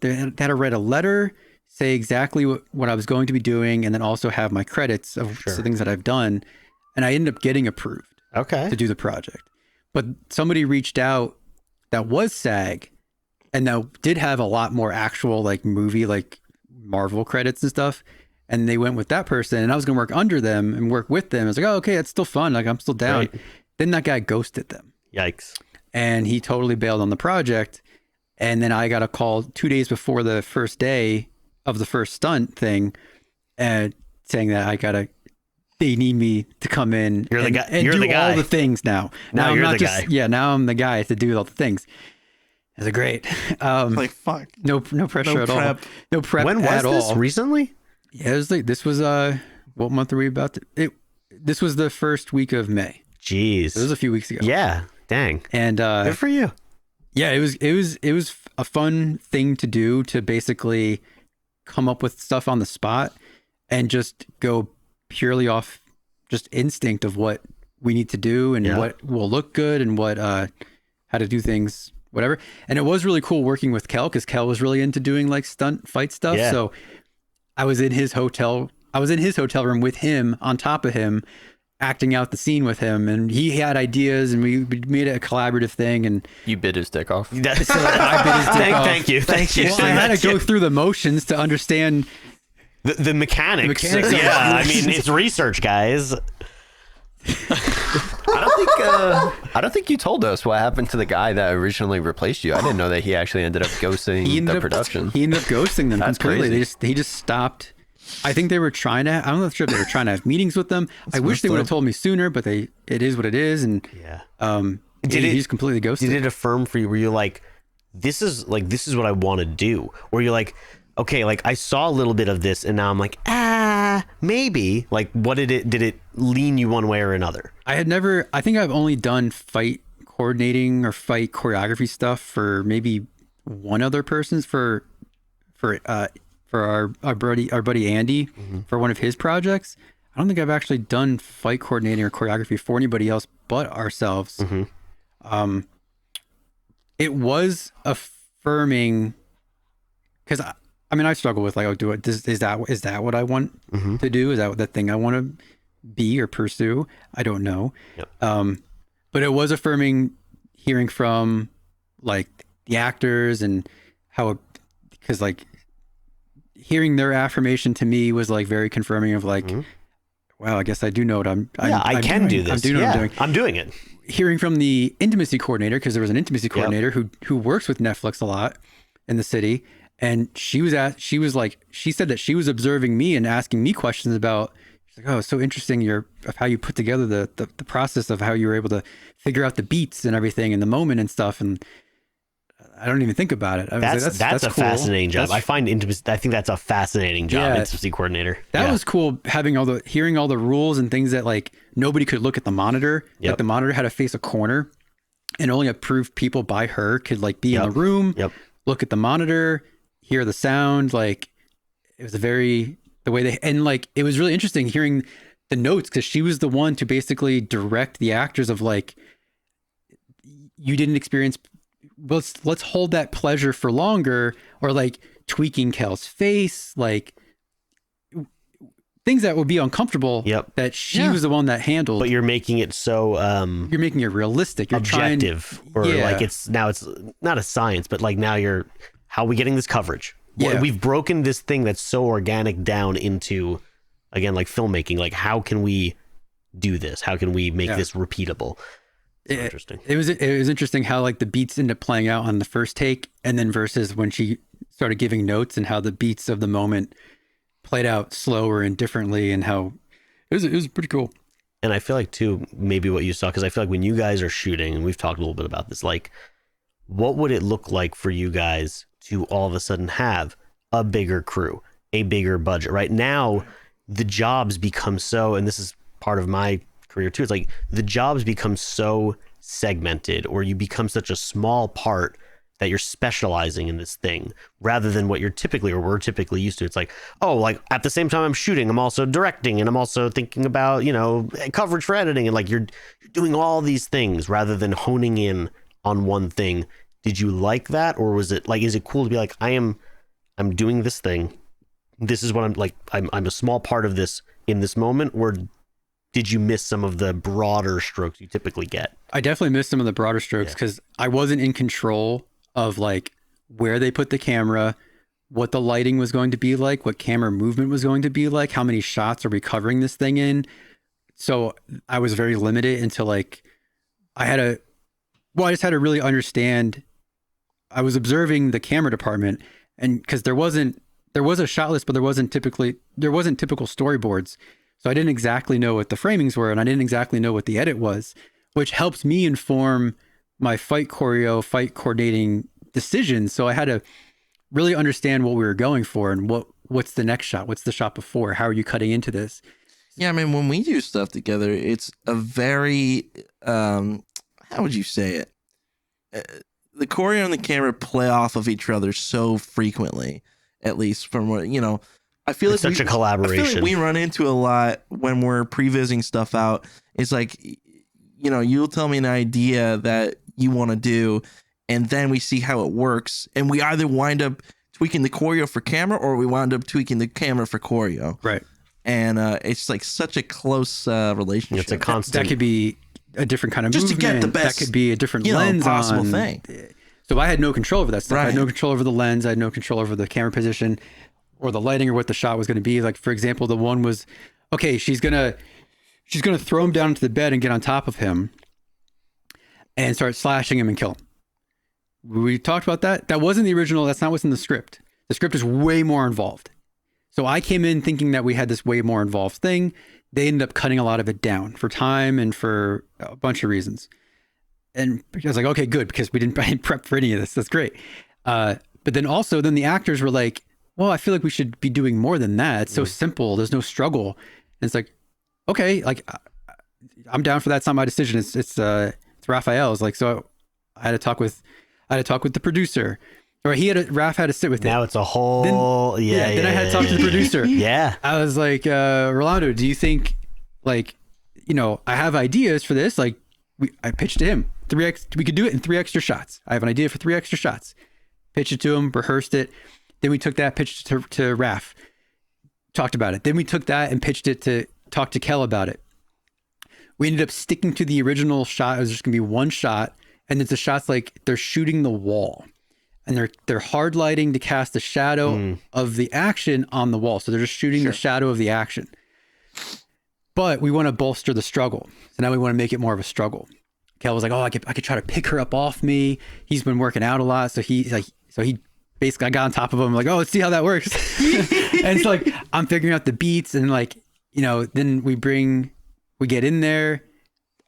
had to write a letter, say exactly what I was going to be doing, and then also have my credits of the things that I've done, and I ended up getting approved Okay. to do the project. But somebody reached out that was SAG, and that did have a lot more actual like movie, like Marvel credits and stuff. And they went with that person, and I was going to work under them and work with them. I was like, oh, okay, that's still fun. Like, I'm still down. Right. Then that guy ghosted them, Yikes. and he totally bailed on the project. And then I got a call 2 days before the first day of the first stunt thing, and saying that they need me to come in You're the and, guy- and you're do the guy. all the things now. Now I'm you're not the just, guy. yeah, now I'm the guy to do all the things. It was great. Like, fuck. No pressure at all. prep. No prep When was at this? all. Recently? Yeah, it was like, this was what month are we about to? This was the first week of May. Jeez. It was a few weeks ago. Yeah. Dang. And Good for you. yeah, it was a fun thing to do, to basically come up with stuff on the spot. and just go purely off just instinct of what we need to do and what will look good and what how to do things, whatever. And it was really cool working with Kel, because Kel was really into doing like stunt fight stuff. Yeah. So I was in his hotel room with him, on top of him, acting out the scene with him, and he had ideas, and we made it a collaborative thing. And You bit his dick off. so I bit his dick off. Thank you. Well, I had to go through the motions to understand The mechanics. The mechanics of Yeah, it. I mean, it's research, guys. I don't think you told us what happened to the guy that originally replaced you. I didn't know that he actually ended up ghosting the production. He ended up ghosting them That's completely. crazy. He just stopped. I think they were trying to. I'm not sure if they were trying to have meetings with them. I wish they would have told me sooner, but it is what it is, and Yeah. he just completely ghosted. Did it affirm for you? Were you like, this is what I want to do? Or you're like, okay, like I saw a little bit of this, and now I'm like, maybe. Like, what did it lean you one way or another? I think I've only done fight coordinating or fight choreography stuff for maybe one other person's for our buddy Andy for one of his projects. I don't think I've actually done fight coordinating or choreography for anybody else but ourselves. It was affirming, because I struggle with like, oh, is that what I want to do? Is that the thing I want to be or pursue? I don't know. Yep. But it was affirming hearing from like the actors and how, because like hearing their affirmation to me was like very confirming of like, wow, I guess I do know what I'm can do this. I'm doing what I'm doing. I'm doing it. Hearing from the intimacy coordinator, because there was an intimacy coordinator who works with Netflix a lot in the city, and she said that she was observing me and asking me questions about. She's like, oh, it's so interesting of how you put together the process of how you were able to figure out the beats and everything and the moment and stuff. And I don't even think about it. That's a cool. fascinating job. I find intimacy. I think that's a fascinating job. Yeah. Intimacy coordinator. That was cool, hearing all the rules and things that like nobody could look at the monitor. Yep. Like the monitor had to face a corner, and only approved people by her could like be in the room, look at the monitor, hear the sound. Like it was it was really interesting hearing the notes, because she was the one to basically direct the actors of like, you didn't experience. Let's hold that pleasure for longer, or like tweaking Kel's face, like things that would be uncomfortable. That she was the one that handled. But you're making it so you're making it realistic. You're objective, like it's not a science, but like now how are we getting this coverage? Yeah. We've broken this thing that's so organic down into, again, like filmmaking. Like, how can we do this? How can we make this repeatable? Interesting. It was interesting how like the beats ended up playing out on the first take, and then versus when she started giving notes, and how the beats of the moment played out slower and differently, and how it was pretty cool. And I feel like too, maybe what you saw, because I feel like when you guys are shooting, and we've talked a little bit about this, like what would it look like for you guys to all of a sudden have a bigger crew, a bigger budget? Right now, the jobs become so, and this is part of my career too, it's like the jobs become so segmented, or you become such a small part that you're specializing in this thing rather than what we're typically used to. It's like, oh, like at the same time I'm shooting, I'm also directing, and I'm also thinking about, coverage for editing, and like you're doing all these things rather than honing in on one thing. Did you like that, or was it like, is it cool to be like, I'm doing this thing, this is what I'm like, I'm a small part of this in this moment? Or did you miss some of the broader strokes you typically get? I definitely missed some of the broader strokes, because I wasn't in control of like where they put the camera, what the lighting was going to be like, what camera movement was going to be like, how many shots are we covering this thing in. So I was very limited until like I just had to really understand. I was observing the camera department, and because there was a shot list, but there wasn't typical storyboards. So I didn't exactly know what the framings were, and I didn't exactly know what the edit was, which helps me inform my fight coordinating decisions. So I had to really understand what we were going for, and what's the next shot? What's the shot before? How are you cutting into this? Yeah, I mean, when we do stuff together, it's a very, how would you say it? The choreo and the camera play off of each other so frequently, at least from what, I feel It's like such a collaboration. I feel like we run into a lot when we're pre-visiting stuff out. It's like, you know, you'll tell me an idea that you want to do, and then we see how it works, and we either wind up tweaking the choreo for camera, or we wind up tweaking the camera for choreo. Right. And it's like such a close relationship. It's a constant. That could be a different kind of Just to movement. get the best, that could be a different you know, lens possible on thing. So I had no control over that stuff. I had Right. no control over the lens. I had no control over the camera position or the lighting or what the shot was going to be. Like, for example, the one was, okay, she's gonna throw him down into the bed and get on top of him and start slashing him and kill him. We talked about that. That wasn't the original. That's not what's in the script. The script is way more involved. So I came in thinking that we had this way more involved thing. They ended up cutting a lot of it down for time and for a bunch of reasons. And I was like, okay, good, because I didn't prep for any of this. That's great. But then the actors were like, well, I feel like we should be doing more than that. It's so simple. There's no struggle. And it's like, okay, like I'm down for that. It's not my decision. It's Raphael's. Like, so I had to talk with the producer, or Raph had to sit with it. Now it's a whole Then I had to talk to the producer. Yeah. I was like, Rolando, do you think, like, you know, I have ideas for this? Like, I pitched to him we could do it in 3 extra shots. I have an idea for 3 extra shots. Pitched it to him, rehearsed it. Then we took that, pitched it to Raph, talked about it. Then we took that and pitched it to talk to Kel about it. We ended up sticking to the original shot. It was just gonna be one shot, and it's a shot's like they're shooting the wall, and they're hard lighting to cast the shadow of the action on the wall. So they're just shooting the shadow of the action. But we want to bolster the struggle. So now we want to make it more of a struggle. Kel was like, oh, I could try to pick her up off me. He's been working out a lot. So he basically, I got on top of him. Like, oh, let's see how that works. And it's like, I'm figuring out the beats, and like, you know, then we get in there.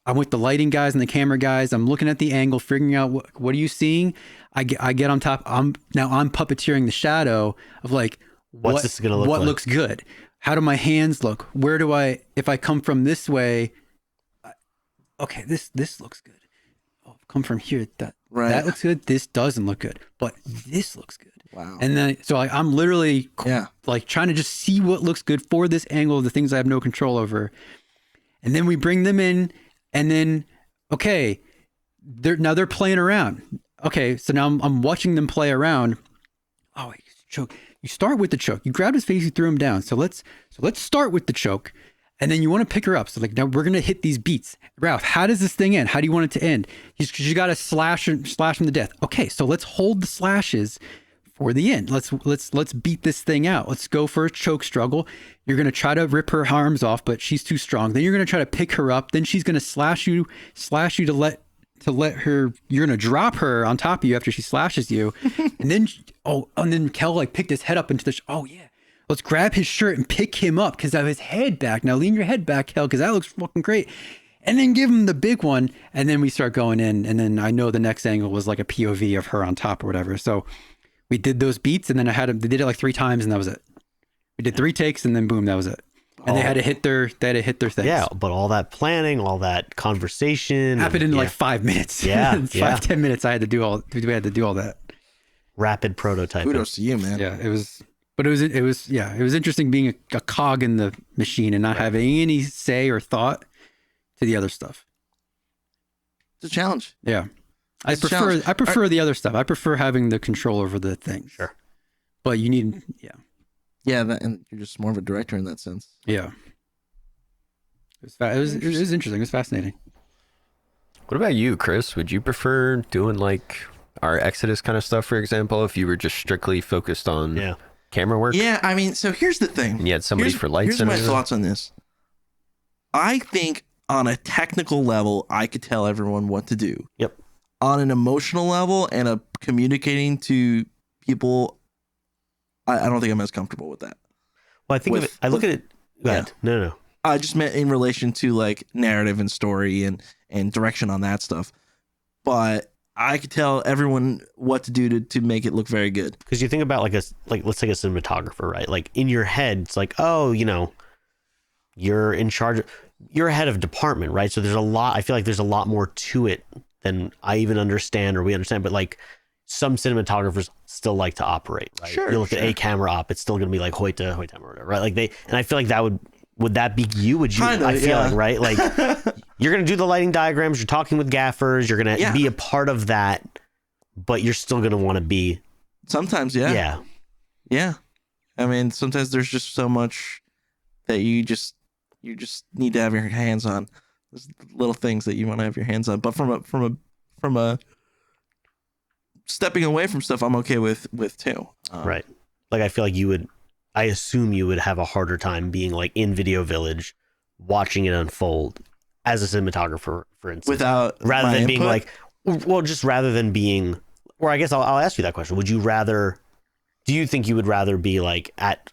I'm with the lighting guys and the camera guys. I'm looking at the angle, figuring out what are you seeing? I get on top. I'm puppeteering the shadow of like, What's this gonna look like? looks good? How do my hands look? Where do if I come from this way, okay, this looks good. Oh, come from here. That looks good. This doesn't look good, but this looks good. Wow. And then, so I'm literally like trying to just see what looks good for this angle of the things I have no control over. And then we bring them in, and then, okay, they're playing around. Okay. So now I'm watching them play around. Oh, wait, choke. You start with the choke. You grabbed his face, you threw him down. So let's start with the choke. And then you want to pick her up. So like, now we're going to hit these beats. Ralph, how does this thing end? How do you want it to end? You got to slash him to death. Okay. So let's hold the slashes for the end. Let's beat this thing out. Let's go for a choke struggle. You're going to try to rip her arms off, but she's too strong. Then you're going to try to pick her up. Then she's going to slash you to let her, you're going to drop her on top of you after she slashes you. And then Kel like picked his head up into oh yeah, let's grab his shirt and pick him up because I have his head back. Now lean your head back, Kel, because that looks fucking great. And then give him the big one. And then we start going in. And then I know the next angle was like a POV of her on top or whatever. So we did those beats, and then they did it like 3 times, and that was it. We did 3 takes, and then boom, that was it. And they had to hit their things. Yeah, but all that planning, all that conversation happened in like 5 minutes. Yeah, 5-10 minutes. We had to do all that. Rapid prototyping. Kudos to you, man. Yeah, it was interesting being a cog in the machine and not having any say or thought to the other stuff. It's a challenge. Yeah. I prefer the other stuff. I prefer having the control over the things. Sure. But you need, Yeah, and you're just more of a director in that sense. Yeah. It was interesting. It was fascinating. What about you, Chris? Would you prefer doing like our Exodus kind of stuff, for example, if you were just strictly focused on camera work? Yeah, I mean, so here's the thing. And you had somebody for lights. Here's my thoughts on this. I think on a technical level, I could tell everyone what to do. Yep. On an emotional level and a communicating to people, I don't think I'm as comfortable with that. Well, I think I look at it. Go ahead. No. I just meant in relation to like narrative and story and direction on that stuff. But I could tell everyone what to do to make it look very good. Because you think about let's take a cinematographer, right? Like in your head, it's like, oh, you know, you're in charge. You're head of department, right? So there's a lot. I feel like there's a lot more to it than I even understand or we understand. But like, some cinematographers still like to operate, right? Sure, you look at a camera op, it's still going to be like Hoyte or whatever, right? Like and I feel like that would that be you? Would you? Kinda, I feel yeah. like, right? Like you're going to do the lighting diagrams, you're talking with gaffers, you're going to be a part of that, but you're still going to want to be. Sometimes, yeah. I mean, sometimes there's just so much that you just need to have your hands on. There's little things that you want to have your hands on, but from a stepping away from stuff, I'm okay with too. Right. Like I feel like I assume you would have a harder time being like in Video Village, watching it unfold as a cinematographer, for instance, rather than being like, well, just rather than being, or I guess I'll ask you that question. Do you think you would rather be like at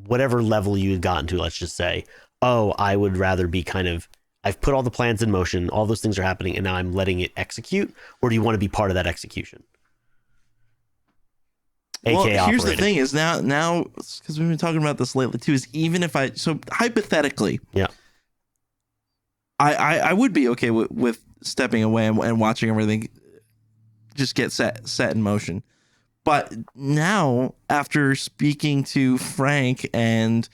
whatever level you had gotten to, let's just say, oh, I would rather be kind of, I've put all the plans in motion, all those things are happening, and now I'm letting it execute? Or do you want to be part of that execution? Well, AKA here's operating. the thing is now, because we've been talking about this lately too, is even if so hypothetically, I would be okay with stepping away and watching everything just get set in motion. But now, after speaking to Frank and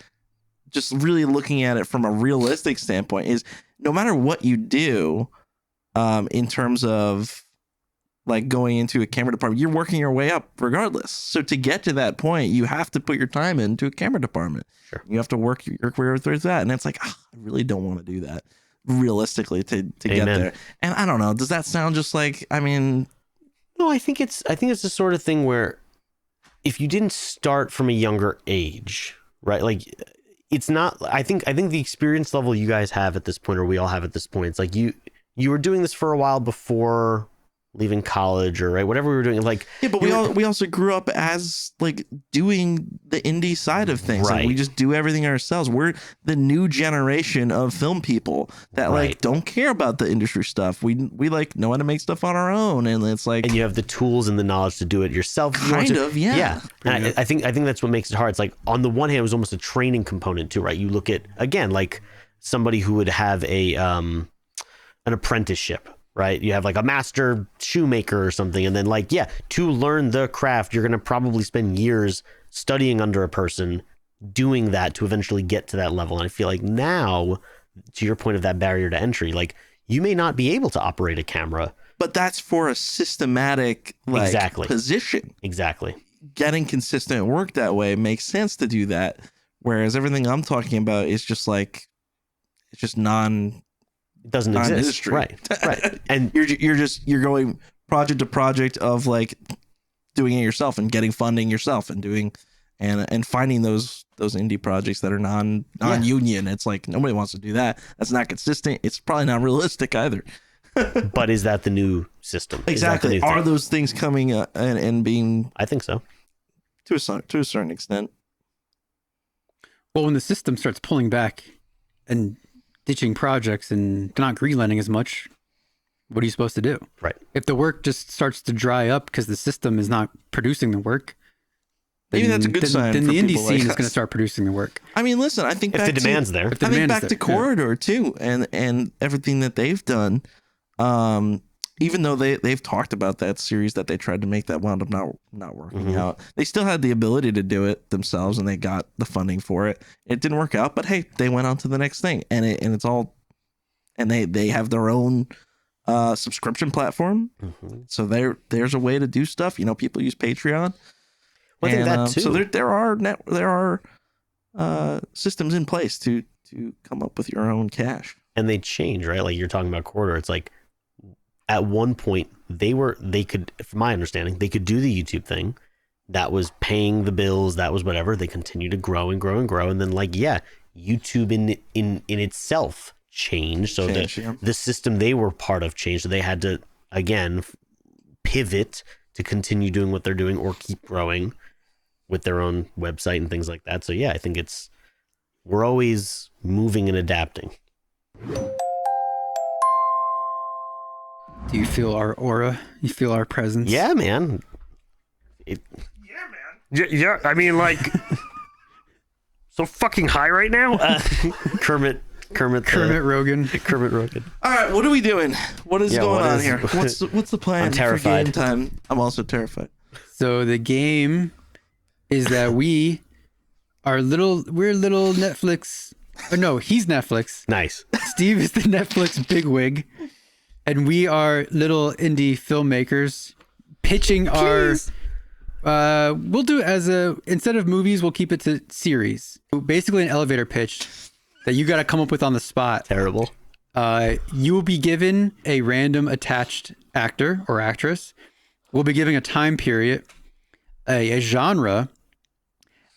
just really looking at it from a realistic standpoint, is no matter what you do, in terms of like going into a camera department, you're working your way up regardless. So to get to that point, you have to put your time into a camera department. Sure. You have to work your career through that. And it's like, I really don't want to do that realistically to get there. And I don't know, does that sound just like, I mean... No, I think it's the sort of thing where if you didn't start from a younger age, right? Like it's not, I think the experience level you guys have at this point, or we all have at this point, it's like you were doing this for a while before leaving college, or right, whatever we were doing, like but we also grew up as like doing the indie side of things, right? Like, we just do everything ourselves. We're the new generation of film people that like don't care about the industry stuff. We like know how to make stuff on our own, and it's like, and you have the tools and the knowledge to do it yourself. Yeah. And I think that's what makes it hard. It's like on the one hand, it was almost a training component too, right? You look at again like somebody who would have a an apprenticeship. Right. You have like a master shoemaker or something. And then like, to learn the craft, you're going to probably spend years studying under a person doing that to eventually get to that level. And I feel like now, to your point of that barrier to entry, like you may not be able to operate a camera. But that's for a systematic position. Exactly. Getting consistent work that way makes sense to do that. Whereas everything I'm talking about is just like, it's just it doesn't exist. Industry. Right. And you're going project to project of like doing it yourself and getting funding yourself and doing and finding those indie projects that are non-union. It's like nobody wants to do that. That's not consistent. It's probably not realistic either. But is that the new system? Exactly. Are those things coming and being? I think so. To a certain extent. Well, when the system starts pulling back and ditching projects and not greenlighting as much, what are you supposed to do? Right. If the work just starts to dry up because the system is not producing the work, maybe that's a good sign. Then the indie scene like is going to start producing the work. I mean, listen, I think if the demand's there. I think back to Corridor too, and everything that they've done. Even though they've talked about that series that they tried to make that wound up not working out, they still had the ability to do it themselves, and they got the funding for it. It didn't work out, but hey, they went on to the next thing, and it's all, and they have their own subscription platform. So there's a way to do stuff. You know, people use Patreon. Well, I think that too. So there are systems in place to come up with your own cash, and they change, right? Like you're talking about Corridor, it's like. At one point, they could, from my understanding, they could do the YouTube thing. That was paying the bills. That was whatever. They continue to grow and grow and grow. And then YouTube in itself changed. So the system they were part of changed. So they had to, again, pivot to continue doing what they're doing or keep growing with their own website and things like that. So I think we're always moving and adapting. Do you feel our aura? You feel our presence? Yeah, man. Yeah, I mean, like, so fucking high right now. Kermit Kermit Rogan. Kermit Rogan. All right, what are we doing? What is going what on is- here? What's the plan I'm for terrified. game time? I'm also terrified. So the game is that we're little Netflix. Or no, he's Netflix. Nice. Steve is the Netflix bigwig, and we are little indie filmmakers pitching our. We'll do it as instead of movies, we'll keep it to series. Basically, an elevator pitch that you got to come up with on the spot. Terrible. You will be given a random attached actor or actress. We'll be giving a time period, a genre,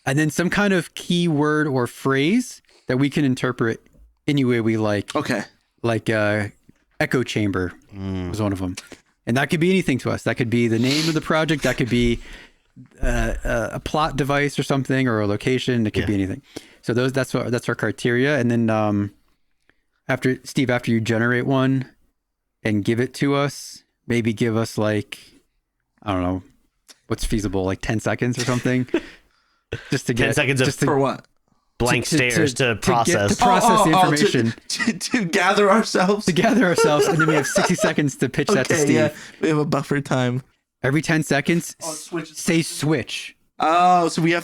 and then some kind of keyword or phrase that we can interpret any way we like. Okay. Like echo chamber was one of them. And that could be anything to us. That could be the name of the project. That could be a plot device or something, or a location. It could be anything. So that's our criteria. And then after you generate one and give it to us, maybe give us like, I don't know, what's feasible, like 10 seconds or something. Just to get 10 seconds of For what? blank stares to process. to process the information. To gather ourselves. To gather ourselves, and then we have 60 seconds to pitch that to Steve. Yeah, we have a buffer time. Every 10 seconds, switch. say switch. Oh, so we are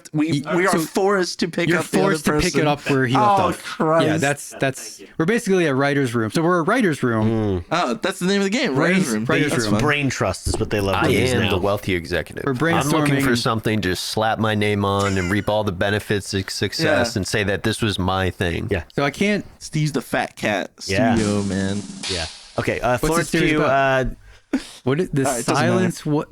forced to pick You're up the other forced to pick person. it up where he left off. Christ. Yeah, that's we're basically a writer's room. So we're a writer's room. Oh, that's the name of the game. Writer's Room. Writer's That's Room. fun. Brain trust is what they love I to use am now. the wealthy executive. We're I'm looking brainstorming. for something to slap my name on and reap all the benefits of success and say that this was my thing. Yeah. So I can't. Steve's the Fat Cat Yeah. studio, man. Yeah. Okay. the Florence series Pugh. about? What is the All right, it doesn't silence? What?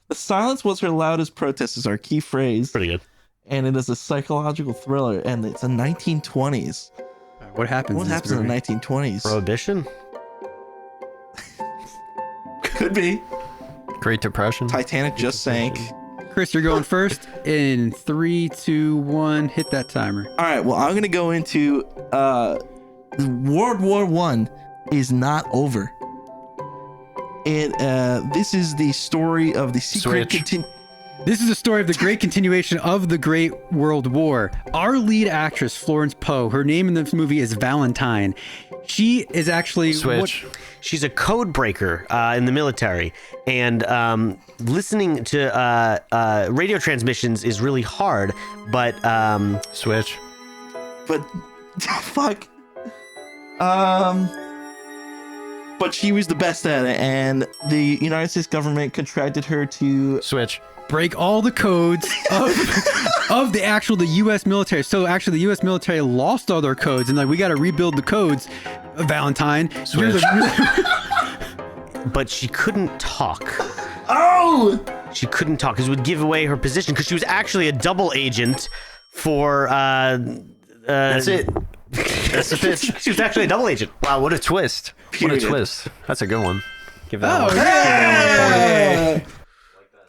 The silence was her loudest protest is our key phrase. Pretty good. And it is a psychological thriller, and it's the 1920s. What happens? What happens in the 1920s? Prohibition. Could be. Great Depression. Titanic just sank. Chris, you're going first. In 3, 2, 1, hit that timer. All right, well, I'm going to go into World War I is not over. This is the story of the secret Switch. This is a story of the great continuation of the Great World War. Our lead actress, Florence Poe, her name in this movie is Valentine. She is actually... Switch. She's a code breaker in the military, and listening to radio transmissions is really hard. But Switch. But fuck. But she was the best at it, and the United States government contracted her to Switch. break all the codes of the U.S. military. So actually, the U.S. military lost all their codes, and like we got to rebuild the codes. Valentine, you're but she couldn't talk. Oh! She couldn't talk because it would give away her position because she was actually a double agent for. That's it. That's the pitch. She was actually a double agent. Wow, what a twist. Period. What a twist. That's a good one. Give that one. Hey!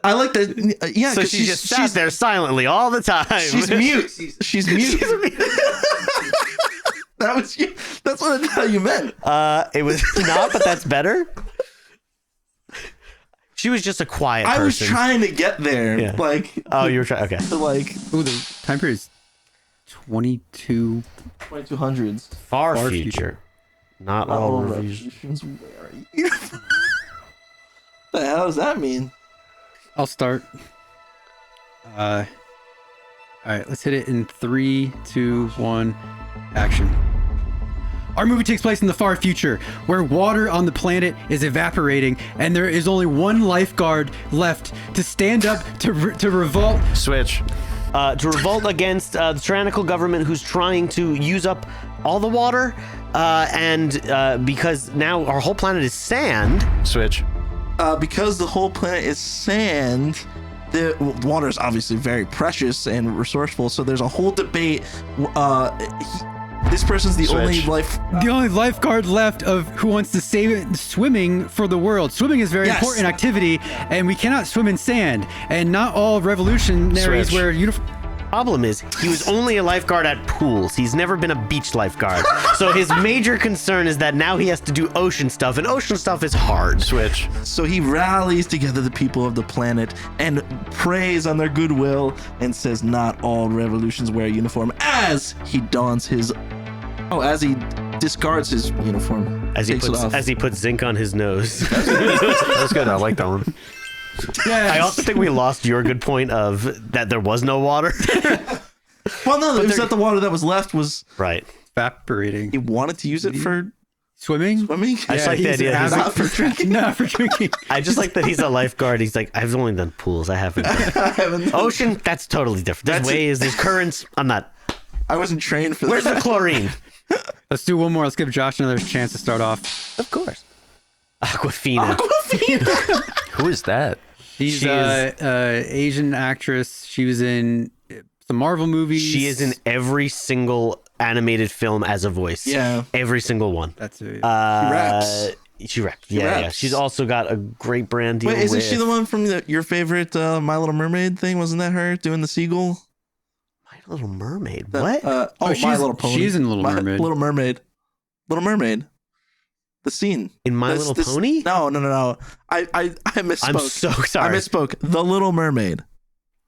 I like that. Yeah, So 'cause she just sat there silently all the time. She's mute. She's mute. That was you. That's what how you meant. It was not, but that's better. She was just a quiet person. I was trying to get there. Yeah. Like. Oh, you were trying. Okay. To like Ooh, the time period is 22. 2200s. Far Far future. Not all revolutions. Where are you? The hell does that mean? I'll start. All right, let's hit it in 3, 2, 1, action. Our movie takes place in the far future, where water on the planet is evaporating, and there is only one lifeguard left to stand up to revolt. Switch. To revolt against the tyrannical government who's trying to use up all the water, and because now our whole planet is sand. Switch. Because the whole planet is sand, the water is obviously very precious and resourceful. So there's a whole debate. This person's the only Switch. The only lifeguard left of who wants to save it, swimming for the world. Swimming is a very Yes. important activity, and we cannot swim in sand. And not all revolutionaries Switch. wear uniform. Problem is, he was only a lifeguard at pools. He's never been a beach lifeguard. So his major concern is that now he has to do ocean stuff, and ocean stuff is hard. Switch. So he rallies together the people of the planet and preys on their goodwill and says not all revolutions wear a uniform as he dons his discards his uniform. As he takes it puts off. zinc on his nose. That's good. I like that one. I also think we lost your good point of that there was no water. Well, no, it was that the water that was left was Right. Evaporating. he wanted to use it for Swimming? swimming. I just like the he's idea. He's not for drinking. Not for drinking. I just like that he's a lifeguard. He's like, I've only done pools. I haven't. I haven't. Ocean, that's totally different. There's That's waves, there's currents. I'm not. I wasn't trained for Where's that. the chlorine? Let's do one more. Let's give Josh another chance to start off. Of course. Aquafina. Who is that? She's She is- Asian actress. She was in some Marvel movies. She is in every single animated film as a voice. Yeah. Every single one. That's a, raps. She raps. Yeah. raps. She's also got a great brand deal Wait, isn't with she the one from your favorite My Little Mermaid thing? Wasn't that her doing the seagull? My Little Mermaid. The- What? My she's- Little Pony. she's in Little My Mermaid. Little Mermaid. Little Mermaid. The scene. In My Little Pony? No. I misspoke. I'm so sorry. I misspoke. The Little Mermaid.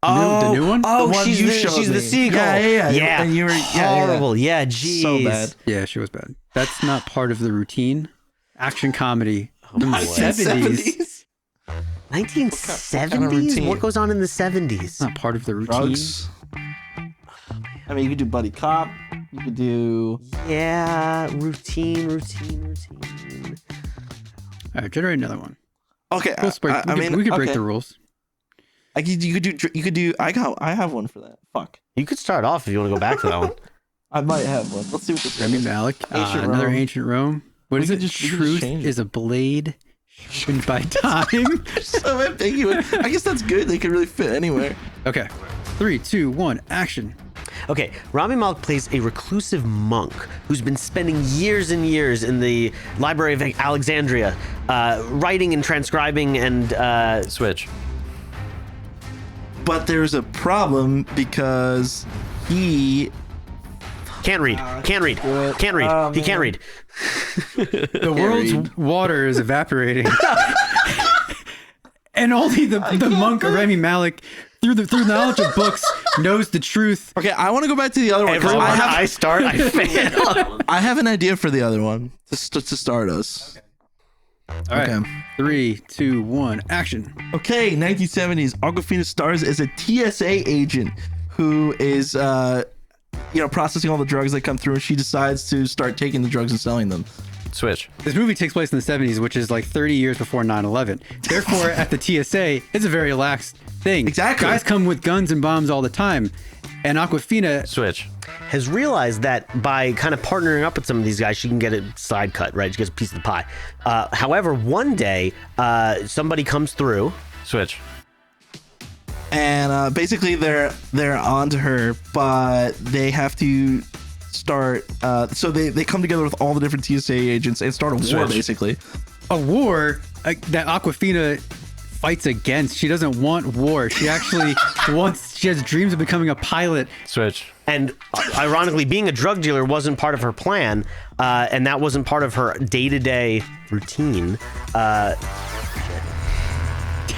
the new one? Oh, The one she's you the, showed she's the me. seagull. Yeah. And you were horrible. Yeah, geez. So bad. yeah, she was bad. That's not part of the routine. Action comedy. Oh, in the boy. 70s. 1970s? routine? What goes on in the 70s? Not part of the routine. Drugs. I mean, you could do Buddy Cop. You could do. Yeah, routine. All right, generate another one. Okay. We'll break, we could break okay. the rules. You could do. I have one for that. Fuck. You could start off if you want to go back to that one. I might have one. Let's see what this Remy is. Malik. Ancient Another Rome. ancient Rome. What is We it? could just Truth change it. is a blade sharpened by time. So ambiguous. I guess that's good. They could really fit anywhere. Okay. 3, 2, 1, action. Okay, Rami Malek plays a reclusive monk who's been spending years and years in the Library of Alexandria, writing and transcribing and Switch. But there's a problem because he. can't read. Oh, He can't read. The world's water is evaporating. And only the monk Remy Malik, through knowledge of books, knows the truth. Okay, I want to go back to the other one. 'cause Everyone, I I start, I fail. have an idea for the other one to start us. All right. Okay. 3, 2, 1, action. Okay, 1970s. Awkwafina stars as a TSA agent who is, processing all the drugs that come through, and she decides to start taking the drugs and selling them. Switch. This movie takes place in the 70s, which is like 30 years before 9/11. Therefore, at the TSA, it's a very lax thing. Exactly. Guys come with guns and bombs all the time. And Awkwafina, Switch. Has realized that by kind of partnering up with some of these guys, she can get a side cut, right? She gets a piece of the pie. However, one day, somebody comes through. Switch. And basically they're onto her, but they have to start. So they come together with all the different TSA agents and start a war, Switch. basically. a war that Awkwafina fights against. She doesn't want war. She actually she has dreams of becoming a pilot. Switch. And ironically, being a drug dealer wasn't part of her plan, and that wasn't part of her day-to-day routine.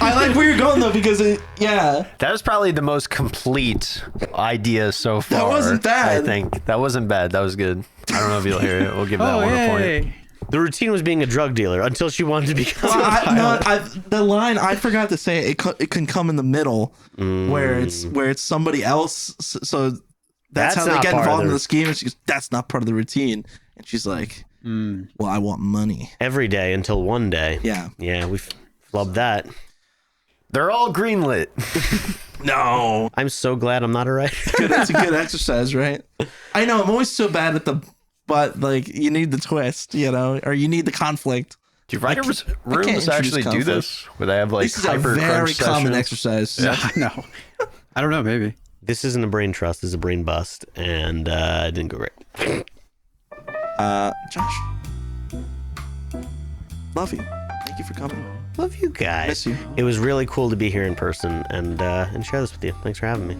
I like where you're going though, because yeah. That was probably the most complete idea so far. wasn't bad. I think that wasn't bad. That was good. I don't know if you'll hear it. We'll give that Oh, one a point. yay. The routine was being a drug dealer until she wanted to become a pilot. The line I forgot to say it can come in the middle where it's somebody else. So that's how they not get part of involved in the- the scheme. And she goes, "That's not part of the routine." And she's like, "Well, I want money." Every day until one day. Yeah. Yeah, we flubbed that. They're all greenlit. No, I'm so glad I'm not a writer. that's a good exercise, right? I know. I'm always so bad at but like you need the twist, or you need the conflict. Do writers' can't rooms introduce actually do conflict. this? Where they have like This is a hyper very crunch common sessions? exercise. No. I don't know, maybe. This isn't a brain trust, this is a brain bust, and it didn't go great. Josh, love you. Thank you for coming. Love you guys. Miss you. It was really cool to be here in person and share this with you. Thanks for having me.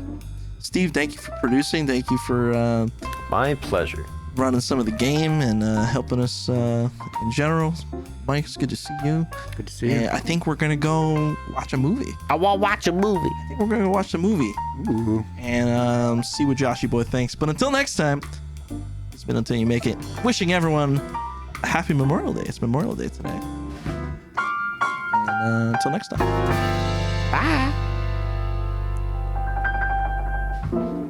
Steve, thank you for producing. Thank you for My pleasure. running some of the game and helping us in general. Mike, it's good to see you. Good to see you. And I think we're gonna go watch a movie. I want to watch a movie. I think we're gonna go watch the movie Ooh. and see what Joshy Boy thinks. But until next time, this It's been Until You Make It. Wishing everyone a happy Memorial Day. It's Memorial Day today. And until next time. Bye.